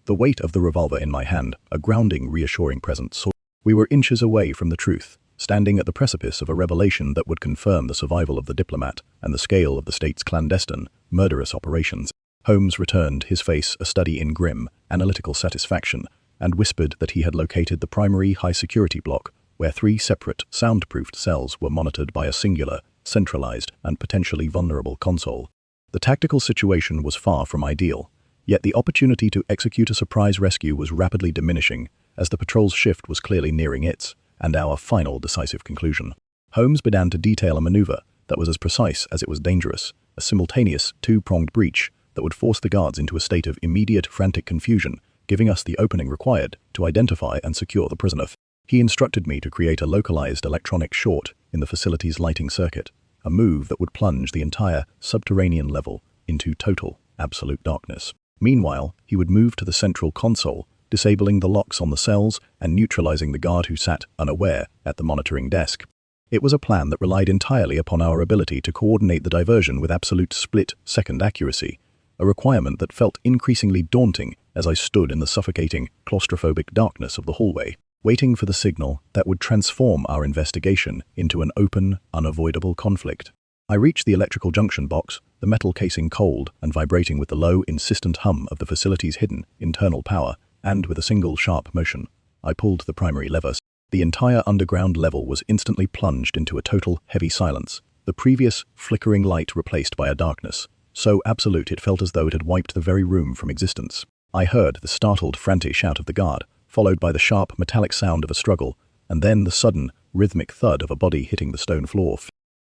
The weight of the revolver in my hand, a grounding, reassuring presence. We were inches away from the truth, standing at the precipice of a revelation that would confirm the survival of the diplomat and the scale of the state's clandestine, murderous operations. Holmes returned, his face a study in grim, analytical satisfaction, and whispered that he had located the primary high-security block, where 3 separate, soundproofed cells were monitored by a singular, centralized, and potentially vulnerable console. The tactical situation was far from ideal, yet the opportunity to execute a surprise rescue was rapidly diminishing, as the patrol's shift was clearly nearing its, and our final decisive conclusion. Holmes began to detail a maneuver that was as precise as it was dangerous, a simultaneous, 2-pronged breach that would force the guards into a state of immediate, frantic confusion, giving us the opening required to identify and secure the prisoner. He instructed me to create a localized electronic short in the facility's lighting circuit, a move that would plunge the entire subterranean level into total, absolute darkness. Meanwhile, he would move to the central console, disabling the locks on the cells and neutralizing the guard who sat, unaware, at the monitoring desk. It was a plan that relied entirely upon our ability to coordinate the diversion with absolute split-second accuracy, a requirement that felt increasingly daunting as I stood in the suffocating, claustrophobic darkness of the hallway, waiting for the signal that would transform our investigation into an open, unavoidable conflict. I reached the electrical junction box, the metal casing cold and vibrating with the low, insistent hum of the facility's hidden, internal power, and with a single sharp motion, I pulled the primary lever. The entire underground level was instantly plunged into a total, heavy silence, the previous, flickering light replaced by a darkness, so absolute it felt as though it had wiped the very room from existence. I heard the startled, frantic shout of the guard, followed by the sharp, metallic sound of a struggle, and then the sudden, rhythmic thud of a body hitting the stone floor.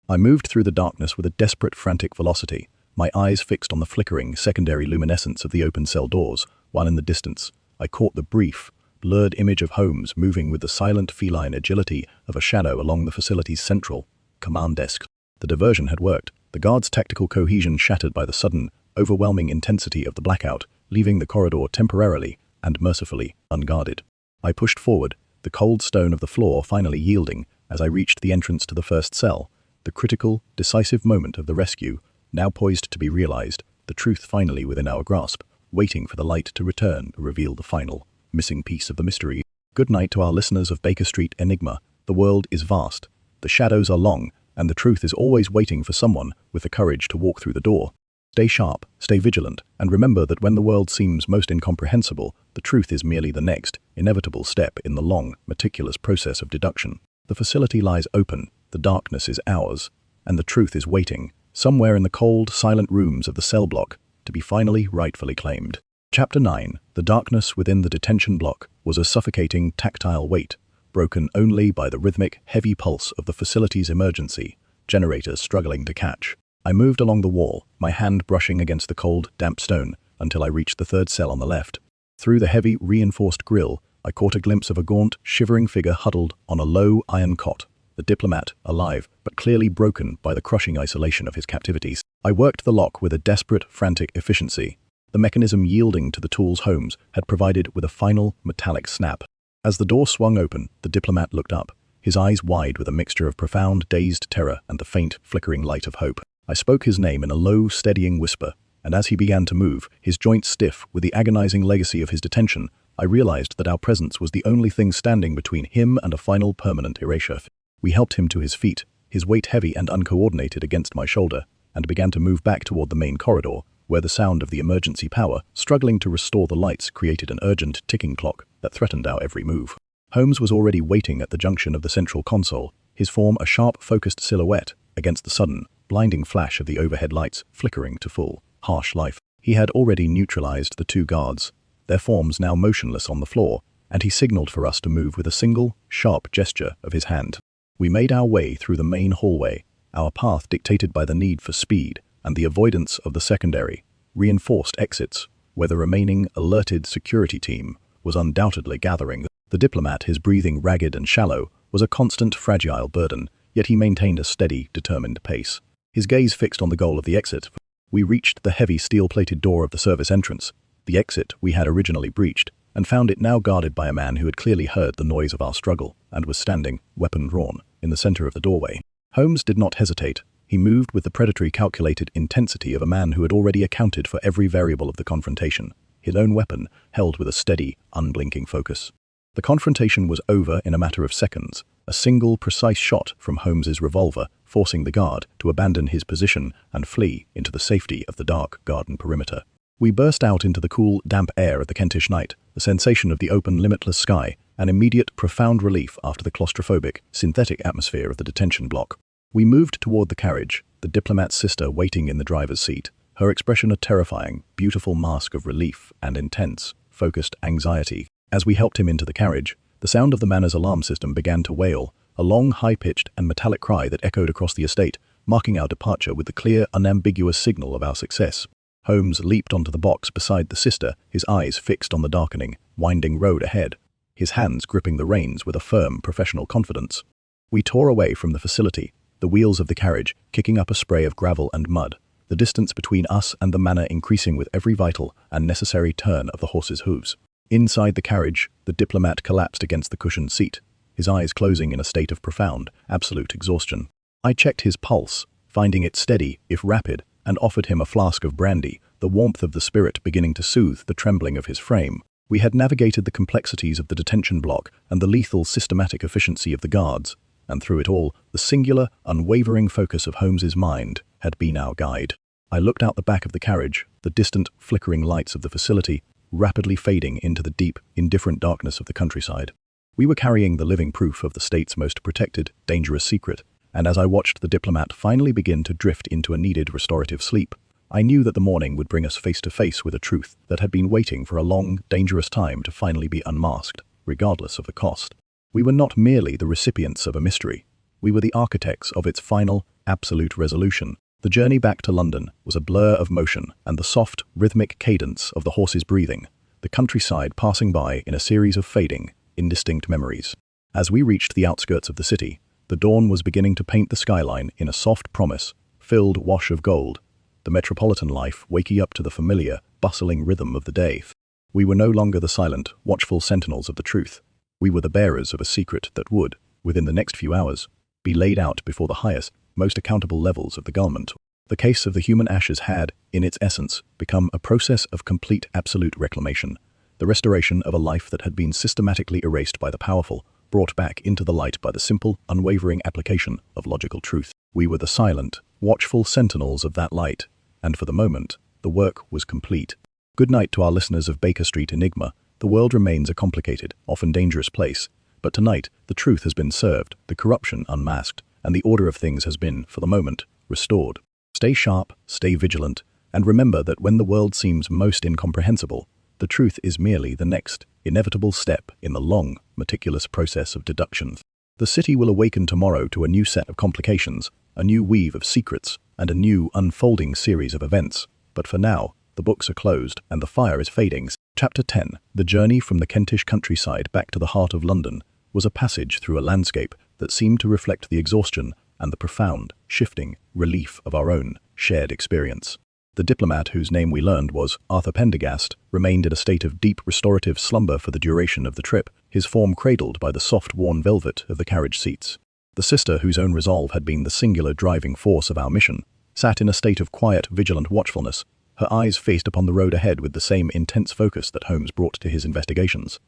I moved through the darkness with a desperate, frantic velocity, my eyes fixed on the flickering, secondary luminescence of the open cell doors, while in the distance, I caught the brief, blurred image of Holmes moving with the silent feline agility of a shadow along the facility's central command desk. The diversion had worked, the guards' tactical cohesion shattered by the sudden, overwhelming intensity of the blackout, leaving the corridor temporarily and mercifully unguarded. I pushed forward, the cold stone of the floor finally yielding as I reached the entrance to the first cell, the critical, decisive moment of the rescue, now poised to be realized, the truth finally within our grasp, waiting for the light to return to reveal the final, missing piece of the mystery. Good night to our listeners of Baker Street Enigma. The world is vast, the shadows are long, and the truth is always waiting for someone with the courage to walk through the door. Stay sharp, stay vigilant, and remember that when the world seems most incomprehensible, the truth is merely the next, inevitable step in the long, meticulous process of deduction. The facility lies open, the darkness is ours, and the truth is waiting, somewhere in the cold, silent rooms of the cell block, to be finally, rightfully claimed. Chapter 9. The darkness within the detention block was a suffocating, tactile weight, broken only by the rhythmic, heavy pulse of the facility's emergency generators struggling to catch. I moved along the wall, my hand brushing against the cold, damp stone, until I reached the third cell on the left. Through the heavy, reinforced grille, I caught a glimpse of a gaunt, shivering figure huddled on a low, iron cot, the diplomat, alive, but clearly broken by the crushing isolation of his captivities. I worked the lock with a desperate, frantic efficiency, the mechanism yielding to the tools Holmes had provided with a final, metallic snap. As the door swung open, the diplomat looked up, his eyes wide with a mixture of profound, dazed terror and the faint, flickering light of hope. I spoke his name in a low, steadying whisper, and as he began to move, his joints stiff with the agonizing legacy of his detention, I realized that our presence was the only thing standing between him and a final permanent erasure. We helped him to his feet, his weight heavy and uncoordinated against my shoulder, and began to move back toward the main corridor, where the sound of the emergency power, struggling to restore the lights, created an urgent ticking clock that threatened our every move. Holmes was already waiting at the junction of the central console, his form a sharp, focused silhouette against the sudden, blinding flash of the overhead lights flickering to full, harsh life. He had already neutralized the two guards, their forms now motionless on the floor, and he signaled for us to move with a single, sharp gesture of his hand. We made our way through the main hallway, our path dictated by the need for speed and the avoidance of the secondary, reinforced exits, where the remaining alerted security team was undoubtedly gathering. The diplomat, his breathing ragged and shallow, was a constant, fragile burden, yet he maintained a steady, determined pace. His gaze fixed on the goal of the exit. We reached the heavy steel-plated door of the service entrance, the exit we had originally breached, and found it now guarded by a man who had clearly heard the noise of our struggle and was standing, weapon drawn, in the center of the doorway. Holmes did not hesitate. He moved with the predatory, calculated intensity of a man who had already accounted for every variable of the confrontation, his own weapon held with a steady, unblinking focus. The confrontation was over in a matter of seconds, a single, precise shot from Holmes's revolver forcing the guard to abandon his position and flee into the safety of the dark garden perimeter. We burst out into the cool, damp air of the Kentish night, the sensation of the open, limitless sky, an immediate, profound relief after the claustrophobic, synthetic atmosphere of the detention block. We moved toward the carriage, the diplomat's sister waiting in the driver's seat, her expression a terrifying, beautiful mask of relief and intense, focused anxiety. As we helped him into the carriage, the sound of the manor's alarm system began to wail, a long, high-pitched and metallic cry that echoed across the estate, marking our departure with the clear, unambiguous signal of our success. Holmes leaped onto the box beside the sister, his eyes fixed on the darkening, winding road ahead, his hands gripping the reins with a firm, professional confidence. We tore away from the facility, the wheels of the carriage kicking up a spray of gravel and mud, the distance between us and the manor increasing with every vital and necessary turn of the horse's hooves. Inside the carriage, the diplomat collapsed against the cushioned seat, his eyes closing in a state of profound, absolute exhaustion. I checked his pulse, finding it steady, if rapid, and offered him a flask of brandy, the warmth of the spirit beginning to soothe the trembling of his frame. We had navigated the complexities of the detention block and the lethal, systematic efficiency of the guards, and through it all, the singular, unwavering focus of Holmes's mind had been our guide. I looked out the back of the carriage, the distant, flickering lights of the facility rapidly fading into the deep, indifferent darkness of the countryside. We were carrying the living proof of the state's most protected, dangerous secret, and as I watched the diplomat finally begin to drift into a needed restorative sleep, I knew that the morning would bring us face to face with a truth that had been waiting for a long, dangerous time to finally be unmasked, regardless of the cost. We were not merely the recipients of a mystery. We were the architects of its final, absolute resolution. The journey back to London was a blur of motion and the soft, rhythmic cadence of the horse's breathing, the countryside passing by in a series of fading, indistinct memories. As we reached the outskirts of the city, the dawn was beginning to paint the skyline in a soft promise-filled wash of gold, the metropolitan life waking up to the familiar, bustling rhythm of the day. We were no longer the silent, watchful sentinels of the truth. We were the bearers of a secret that would, within the next few hours, be laid out before the highest, most accountable levels of the government. The case of the human ashes had, in its essence, become a process of complete absolute reclamation, the restoration of a life that had been systematically erased by the powerful, brought back into the light by the simple, unwavering application of logical truth. We were the silent, watchful sentinels of that light, and for the moment, the work was complete. Good night to our listeners of Baker Street Enigma. The world remains a complicated, often dangerous place, but tonight the truth has been served, the corruption unmasked, and the order of things has been, for the moment, restored. Stay sharp, stay vigilant, and remember that when the world seems most incomprehensible, the truth is merely the next, inevitable step in the long, meticulous process of deduction. The city will awaken tomorrow to a new set of complications, a new weave of secrets, and a new, unfolding series of events. But for now, the books are closed and the fire is fading. Chapter 10. The journey from the Kentish countryside back to the heart of London was a passage through a landscape that seemed to reflect the exhaustion and the profound, shifting relief of our own shared experience. The diplomat, whose name we learned was Arthur Pendergast, remained in a state of deep restorative slumber for the duration of the trip, his form cradled by the soft worn velvet of the carriage seats. The sister, whose own resolve had been the singular driving force of our mission, sat in a state of quiet, vigilant watchfulness, her eyes faced upon the road ahead with the same intense focus that Holmes brought to his investigations.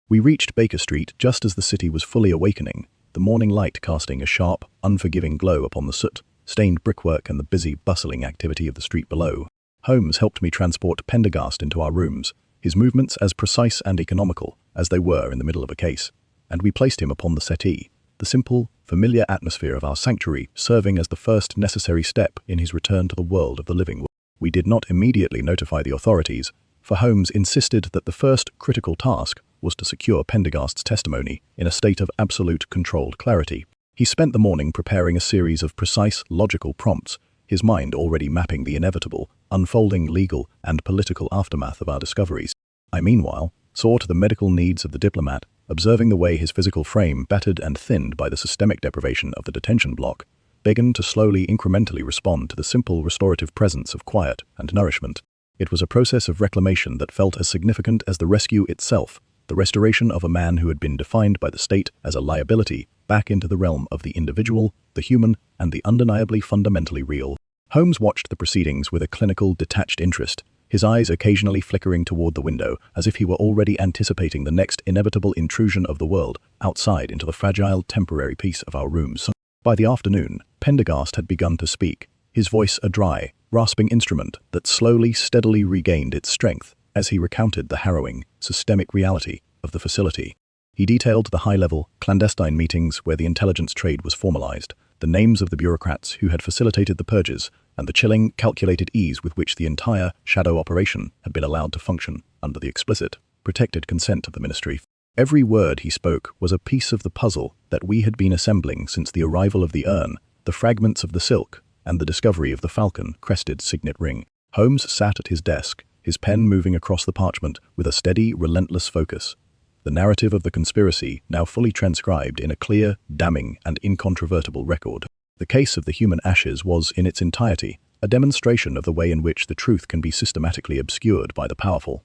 We reached Baker Street just as the city was fully awakening, the morning light casting a sharp, unforgiving glow upon the soot-stained brickwork and the busy, bustling activity of the street below. Holmes helped me transport Pendergast into our rooms, his movements as precise and economical as they were in the middle of a case, and we placed him upon the settee, the simple, familiar atmosphere of our sanctuary serving as the first necessary step in his return to the world of the living. We did not immediately notify the authorities, for Holmes insisted that the first critical task was to secure Pendergast's testimony in a state of absolute controlled clarity. He spent the morning preparing a series of precise, logical prompts, his mind already mapping the inevitable, unfolding legal and political aftermath of our discoveries. I, meanwhile, saw to the medical needs of the diplomat, observing the way his physical frame, battered and thinned by the systemic deprivation of the detention block, began to slowly, incrementally respond to the simple restorative presence of quiet and nourishment. It was a process of reclamation that felt as significant as the rescue itself, the restoration of a man who had been defined by the state as a liability back into the realm of the individual, the human, and the undeniably fundamentally real. Holmes watched the proceedings with a clinical, detached interest, his eyes occasionally flickering toward the window as if he were already anticipating the next inevitable intrusion of the world outside into the fragile, temporary peace of our rooms. By the afternoon, Pendergast had begun to speak, his voice a dry, rasping instrument that slowly, steadily regained its strength as he recounted the harrowing, systemic reality of the facility. He detailed the high-level, clandestine meetings where the intelligence trade was formalized, the names of the bureaucrats who had facilitated the purges, and the chilling, calculated ease with which the entire shadow operation had been allowed to function under the explicit, protected consent of the ministry. Every word he spoke was a piece of the puzzle that we had been assembling since the arrival of the urn, the fragments of the silk, and the discovery of the falcon-crested signet ring. Holmes sat at his desk, his pen moving across the parchment with a steady, relentless focus. The narrative of the conspiracy now fully transcribed in a clear, damning, and incontrovertible record. The case of the human ashes was, in its entirety, a demonstration of the way in which the truth can be systematically obscured by the powerful,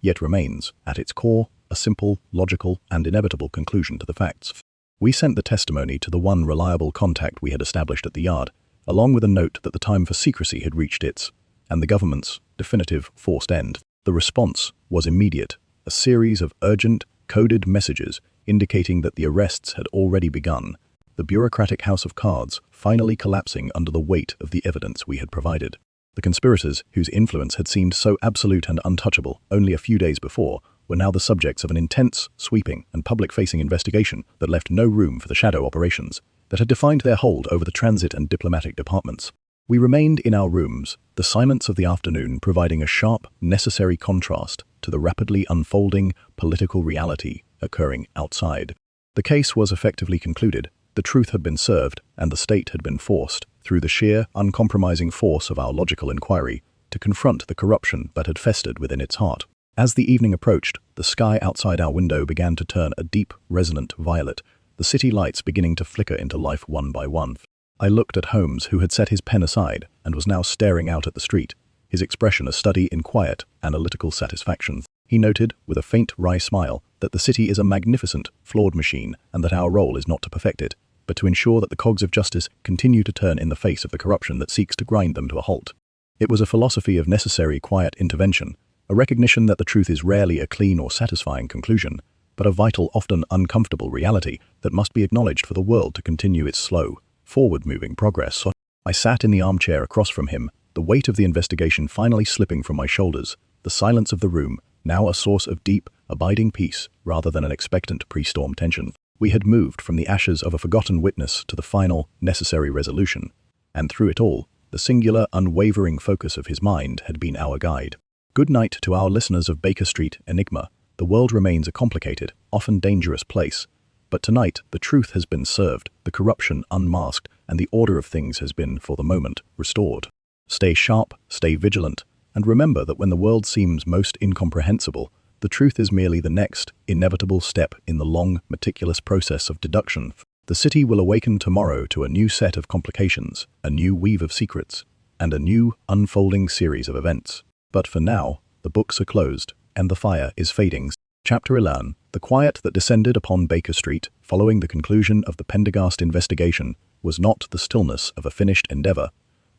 yet remains, at its core, a simple, logical, and inevitable conclusion to the facts. We sent the testimony to the one reliable contact we had established at the yard, along with a note that the time for secrecy had reached its, and the government's, definitive forced end. The response was immediate, a series of urgent, coded messages indicating that the arrests had already begun, the bureaucratic house of cards finally collapsing under the weight of the evidence we had provided. The conspirators, whose influence had seemed so absolute and untouchable only a few days before, were now the subjects of an intense, sweeping, and public-facing investigation that left no room for the shadow operations that had defined their hold over the transit and diplomatic departments. We remained in our rooms, the silence of the afternoon providing a sharp, necessary contrast to the rapidly unfolding political reality occurring outside. The case was effectively concluded, the truth had been served, and the state had been forced, through the sheer, uncompromising force of our logical inquiry, to confront the corruption that had festered within its heart. As the evening approached, the sky outside our window began to turn a deep, resonant violet, the city lights beginning to flicker into life one by one. I looked at Holmes, who had set his pen aside and was now staring out at the street, his expression a study in quiet, analytical satisfaction. He noted, with a faint, wry smile, that the city is a magnificent, flawed machine and that our role is not to perfect it, but to ensure that the cogs of justice continue to turn in the face of the corruption that seeks to grind them to a halt. It was a philosophy of necessary, quiet intervention, a recognition that the truth is rarely a clean or satisfying conclusion, but a vital, often uncomfortable reality that must be acknowledged for the world to continue its slow, forward-moving progress. I sat in the armchair across from him, the weight of the investigation finally slipping from my shoulders, the silence of the room, now a source of deep, abiding peace rather than an expectant pre-storm tension. We had moved from the ashes of a forgotten witness to the final, necessary resolution, and through it all, the singular, unwavering focus of his mind had been our guide. Good night to our listeners of Baker Street Enigma. The world remains a complicated, often dangerous place, but tonight the truth has been served, the corruption unmasked, and the order of things has been, for the moment, restored. Stay sharp, stay vigilant, and remember that when the world seems most incomprehensible, the truth is merely the next, inevitable step in the long, meticulous process of deduction. The city will awaken tomorrow to a new set of complications, a new weave of secrets, and a new, unfolding series of events. But for now, the books are closed, and the fire is fading. Chapter 11. The quiet that descended upon Baker Street, following the conclusion of the Pendergast investigation, was not the stillness of a finished endeavor,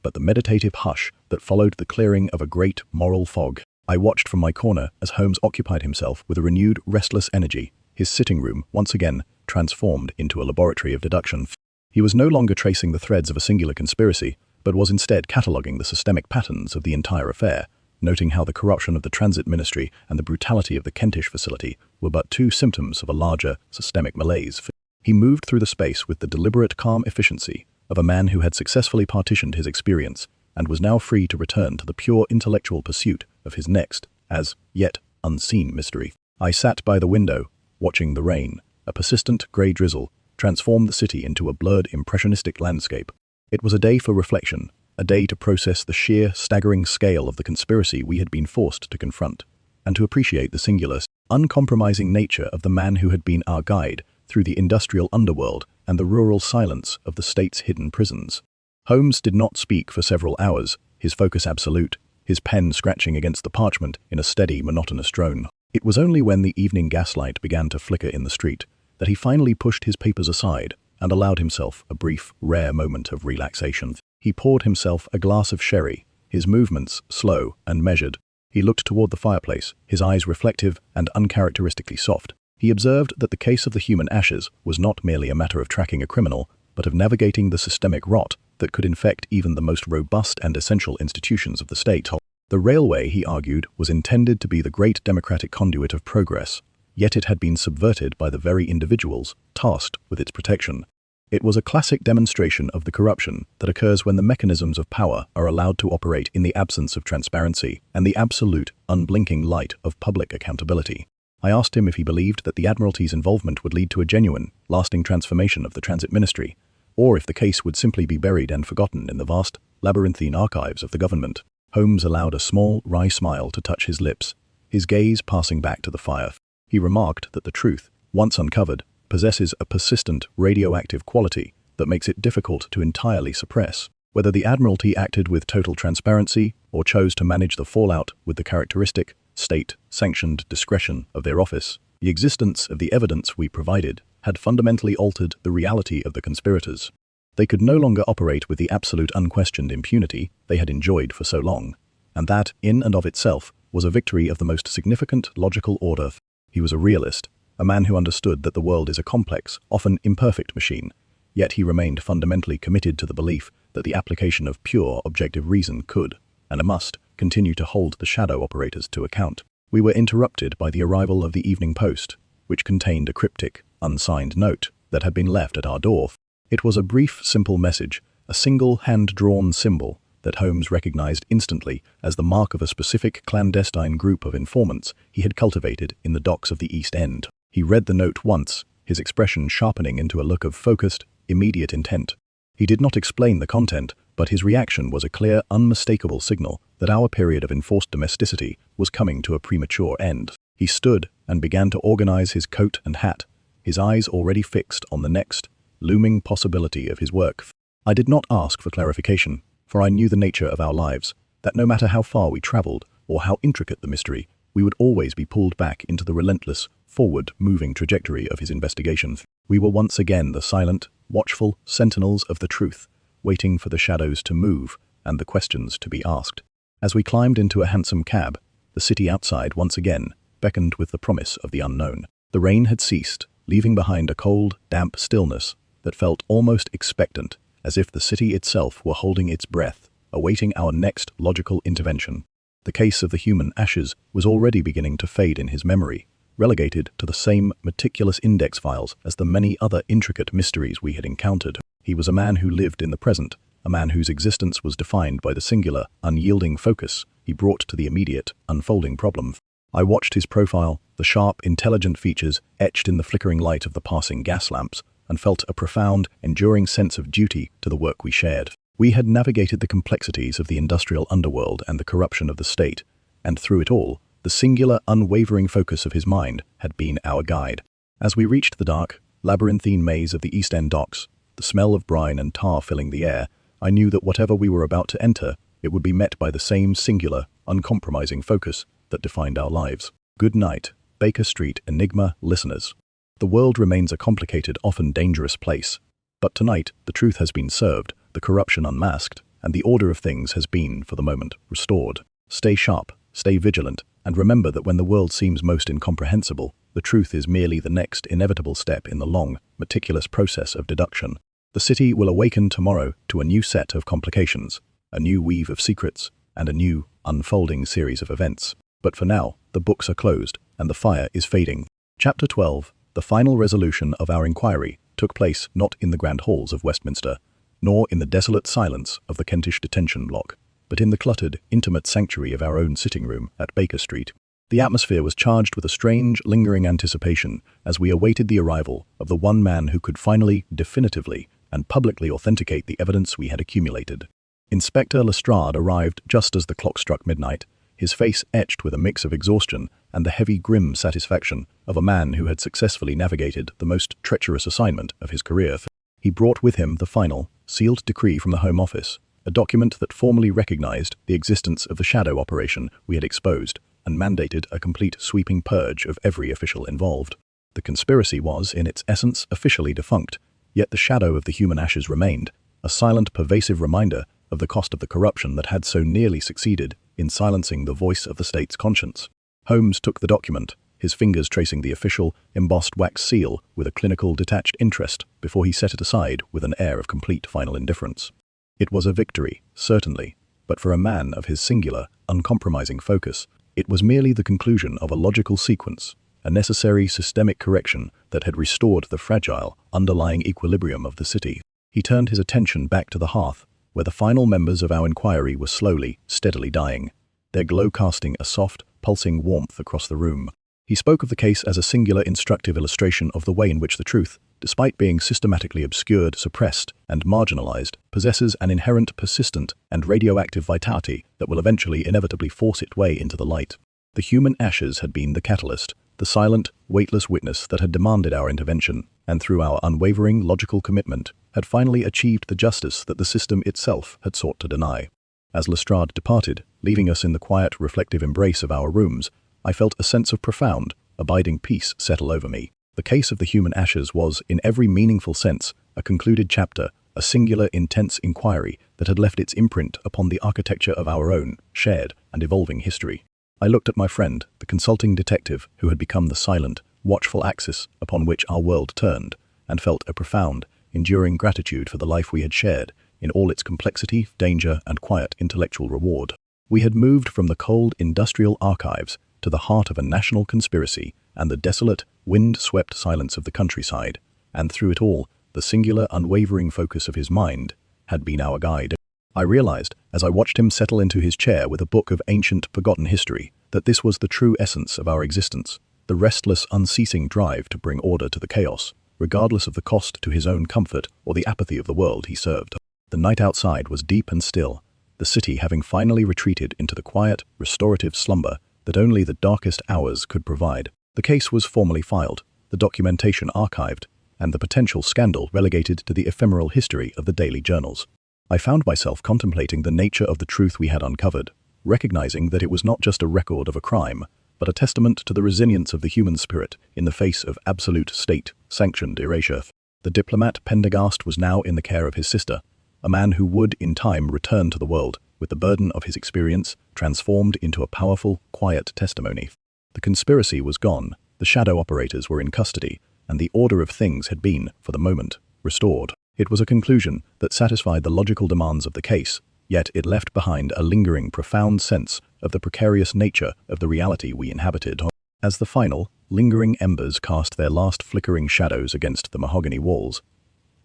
but the meditative hush that followed the clearing of a great moral fog. I watched from my corner as Holmes occupied himself with a renewed, restless energy, his sitting room, once again, transformed into a laboratory of deduction. He was no longer tracing the threads of a singular conspiracy, but was instead cataloguing the systemic patterns of the entire affair, noting how the corruption of the Transit Ministry and the brutality of the Kentish facility were but two symptoms of a larger, systemic malaise. He moved through the space with the deliberate, calm efficiency of a man who had successfully partitioned his experience and was now free to return to the pure intellectual pursuit of his next, as yet unseen mystery. I sat by the window, watching the rain, a persistent grey drizzle, transform the city into a blurred, impressionistic landscape. It was a day for reflection, a day to process the sheer, staggering scale of the conspiracy we had been forced to confront, and to appreciate the singular, uncompromising nature of the man who had been our guide through the industrial underworld and the rural silence of the state's hidden prisons. Holmes did not speak for several hours, his focus absolute, his pen scratching against the parchment in a steady, monotonous drone. It was only when the evening gaslight began to flicker in the street that he finally pushed his papers aside and allowed himself a brief, rare moment of relaxation. He poured himself a glass of sherry, his movements slow and measured. He looked toward the fireplace, his eyes reflective and uncharacteristically soft. He observed that the case of the human ashes was not merely a matter of tracking a criminal, but of navigating the systemic rot that could infect even the most robust and essential institutions of the state. The railway, he argued, was intended to be the great democratic conduit of progress, yet it had been subverted by the very individuals tasked with its protection. It was a classic demonstration of the corruption that occurs when the mechanisms of power are allowed to operate in the absence of transparency and the absolute, unblinking light of public accountability. I asked him if he believed that the Admiralty's involvement would lead to a genuine, lasting transformation of the Transit Ministry, or if the case would simply be buried and forgotten in the vast, labyrinthine archives of the government. Holmes allowed a small, wry smile to touch his lips, his gaze passing back to the fire. He remarked that the truth, once uncovered, possesses a persistent, radioactive quality that makes it difficult to entirely suppress. Whether the Admiralty acted with total transparency or chose to manage the fallout with the characteristic, state-sanctioned discretion of their office, the existence of the evidence we provided had fundamentally altered the reality of the conspirators. They could no longer operate with the absolute unquestioned impunity they had enjoyed for so long, and that, in and of itself, was a victory of the most significant logical order. He was a realist, a man who understood that the world is a complex, often imperfect machine, yet he remained fundamentally committed to the belief that the application of pure, objective reason could, and must, continue to hold the shadow operators to account. We were interrupted by the arrival of the evening post, which contained a cryptic, unsigned note that had been left at our door. It was a brief, simple message, a single hand-drawn symbol that Holmes recognized instantly as the mark of a specific clandestine group of informants he had cultivated in the docks of the East End. He read the note once, his expression sharpening into a look of focused, immediate intent. He did not explain the content, but his reaction was a clear, unmistakable signal that our period of enforced domesticity was coming to a premature end. He stood and began to organize his coat and hat, his eyes already fixed on the next, looming possibility of his work. I did not ask for clarification, for I knew the nature of our lives, that no matter how far we traveled or how intricate the mystery, we would always be pulled back into the relentless, forward-moving trajectory of his investigation. We were once again the silent, watchful sentinels of the truth, waiting for the shadows to move and the questions to be asked. As we climbed into a hansom cab, the city outside once again beckoned with the promise of the unknown. The rain had ceased, leaving behind a cold, damp stillness that felt almost expectant, as if the city itself were holding its breath, awaiting our next logical intervention. The case of the human ashes was already beginning to fade in his memory, relegated to the same meticulous index files as the many other intricate mysteries we had encountered. He was a man who lived in the present, a man whose existence was defined by the singular, unyielding focus he brought to the immediate, unfolding problem. I watched his profile, the sharp, intelligent features etched in the flickering light of the passing gas lamps, and felt a profound, enduring sense of duty to the work we shared. We had navigated the complexities of the industrial underworld and the corruption of the state, and through it all, the singular, unwavering focus of his mind had been our guide. As we reached the dark, labyrinthine maze of the East End docks, the smell of brine and tar filling the air, I knew that whatever we were about to enter, it would be met by the same singular, uncompromising focus that defined our lives. Good night, Baker Street Enigma listeners. The world remains a complicated, often dangerous place, but tonight the truth has been served, the corruption unmasked, and the order of things has been, for the moment, restored. Stay sharp, stay vigilant, and remember that when the world seems most incomprehensible, the truth is merely the next inevitable step in the long, meticulous process of deduction. The city will awaken tomorrow to a new set of complications, a new weave of secrets, and a new, unfolding series of events. But for now, the books are closed, and the fire is fading. Chapter 12. The final resolution of our inquiry took place not in the grand halls of Westminster, nor in the desolate silence of the Kentish detention block, but in the cluttered, intimate sanctuary of our own sitting room at Baker Street. The atmosphere was charged with a strange, lingering anticipation as we awaited the arrival of the one man who could finally, definitively, and publicly authenticate the evidence we had accumulated. Inspector Lestrade arrived just as the clock struck midnight, his face etched with a mix of exhaustion and the heavy, grim satisfaction of a man who had successfully navigated the most treacherous assignment of his career. He brought with him the final, sealed decree from the Home Office, a document that formally recognized the existence of the shadow operation we had exposed and mandated a complete sweeping purge of every official involved. The conspiracy was, in its essence, officially defunct, yet the shadow of the human ashes remained, a silent, pervasive reminder of the cost of the corruption that had so nearly succeeded in silencing the voice of the state's conscience. Holmes took the document, his fingers tracing the official, embossed wax seal with a clinical, detached interest before he set it aside with an air of complete final indifference. It was a victory, certainly, but for a man of his singular, uncompromising focus, it was merely the conclusion of a logical sequence, a necessary systemic correction that had restored the fragile, underlying equilibrium of the city. He turned his attention back to the hearth, where the final members of our inquiry were slowly, steadily dying, their glow casting a soft, pulsing warmth across the room. He spoke of the case as a singular instructive illustration of the way in which the truth, despite being systematically obscured, suppressed, and marginalized, possesses an inherent, persistent, and radioactive vitality that will eventually inevitably force its way into the light. The human ashes had been the catalyst, the silent, weightless witness that had demanded our intervention, and through our unwavering, logical commitment, had finally achieved the justice that the system itself had sought to deny. As Lestrade departed, leaving us in the quiet, reflective embrace of our rooms, I felt a sense of profound, abiding peace settle over me. The case of the human ashes was, in every meaningful sense, a concluded chapter, a singular, intense inquiry that had left its imprint upon the architecture of our own, shared and evolving history. I looked at my friend, the consulting detective who had become the silent, watchful axis upon which our world turned, and felt a profound, enduring gratitude for the life we had shared, in all its complexity, danger, and quiet intellectual reward. We had moved from the cold industrial archives to the heart of a national conspiracy and the desolate, wind-swept silence of the countryside, and through it all, the singular, unwavering focus of his mind had been our guide. I realized, as I watched him settle into his chair with a book of ancient, forgotten history, that this was the true essence of our existence, the restless, unceasing drive to bring order to the chaos, regardless of the cost to his own comfort or the apathy of the world he served. The night outside was deep and still, the city having finally retreated into the quiet, restorative slumber that only the darkest hours could provide. The case was formally filed, the documentation archived, and the potential scandal relegated to the ephemeral history of the daily journals. I found myself contemplating the nature of the truth we had uncovered, recognizing that it was not just a record of a crime, but a testament to the resilience of the human spirit in the face of absolute state-sanctioned erasure. The diplomat Pendergast was now in the care of his sister, a man who would, in time, return to the world with the burden of his experience transformed into a powerful, quiet testimony. The conspiracy was gone, the shadow operators were in custody, and the order of things had been, for the moment, restored. It was a conclusion that satisfied the logical demands of the case, yet it left behind a lingering, profound sense of the precarious nature of the reality we inhabited. As the final, lingering embers cast their last flickering shadows against the mahogany walls,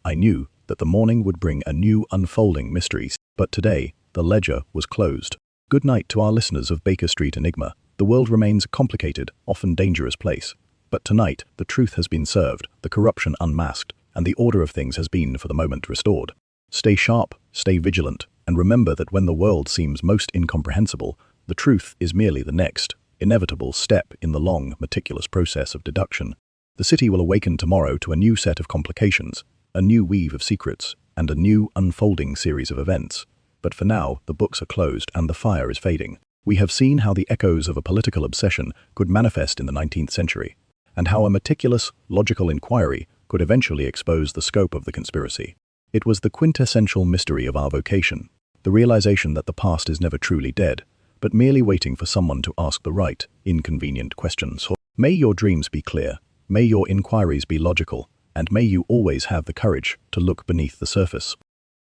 I knew that the morning would bring a new unfolding mystery. But today, the ledger was closed. Good night to our listeners of Baker Street Enigma. The world remains a complicated, often dangerous place. But tonight, the truth has been served, the corruption unmasked, and the order of things has been, for the moment, restored. Stay sharp, stay vigilant, and remember that when the world seems most incomprehensible, the truth is merely the next, inevitable step in the long, meticulous process of deduction. The city will awaken tomorrow to a new set of complications, a new weave of secrets, and a new unfolding series of events. But for now, the books are closed and the fire is fading. We have seen how the echoes of a political obsession could manifest in the 19th century, and how a meticulous, logical inquiry could eventually expose the scope of the conspiracy. It was the quintessential mystery of our vocation, the realization that the past is never truly dead, but merely waiting for someone to ask the right, inconvenient questions. May your dreams be clear, may your inquiries be logical, and may you always have the courage to look beneath the surface.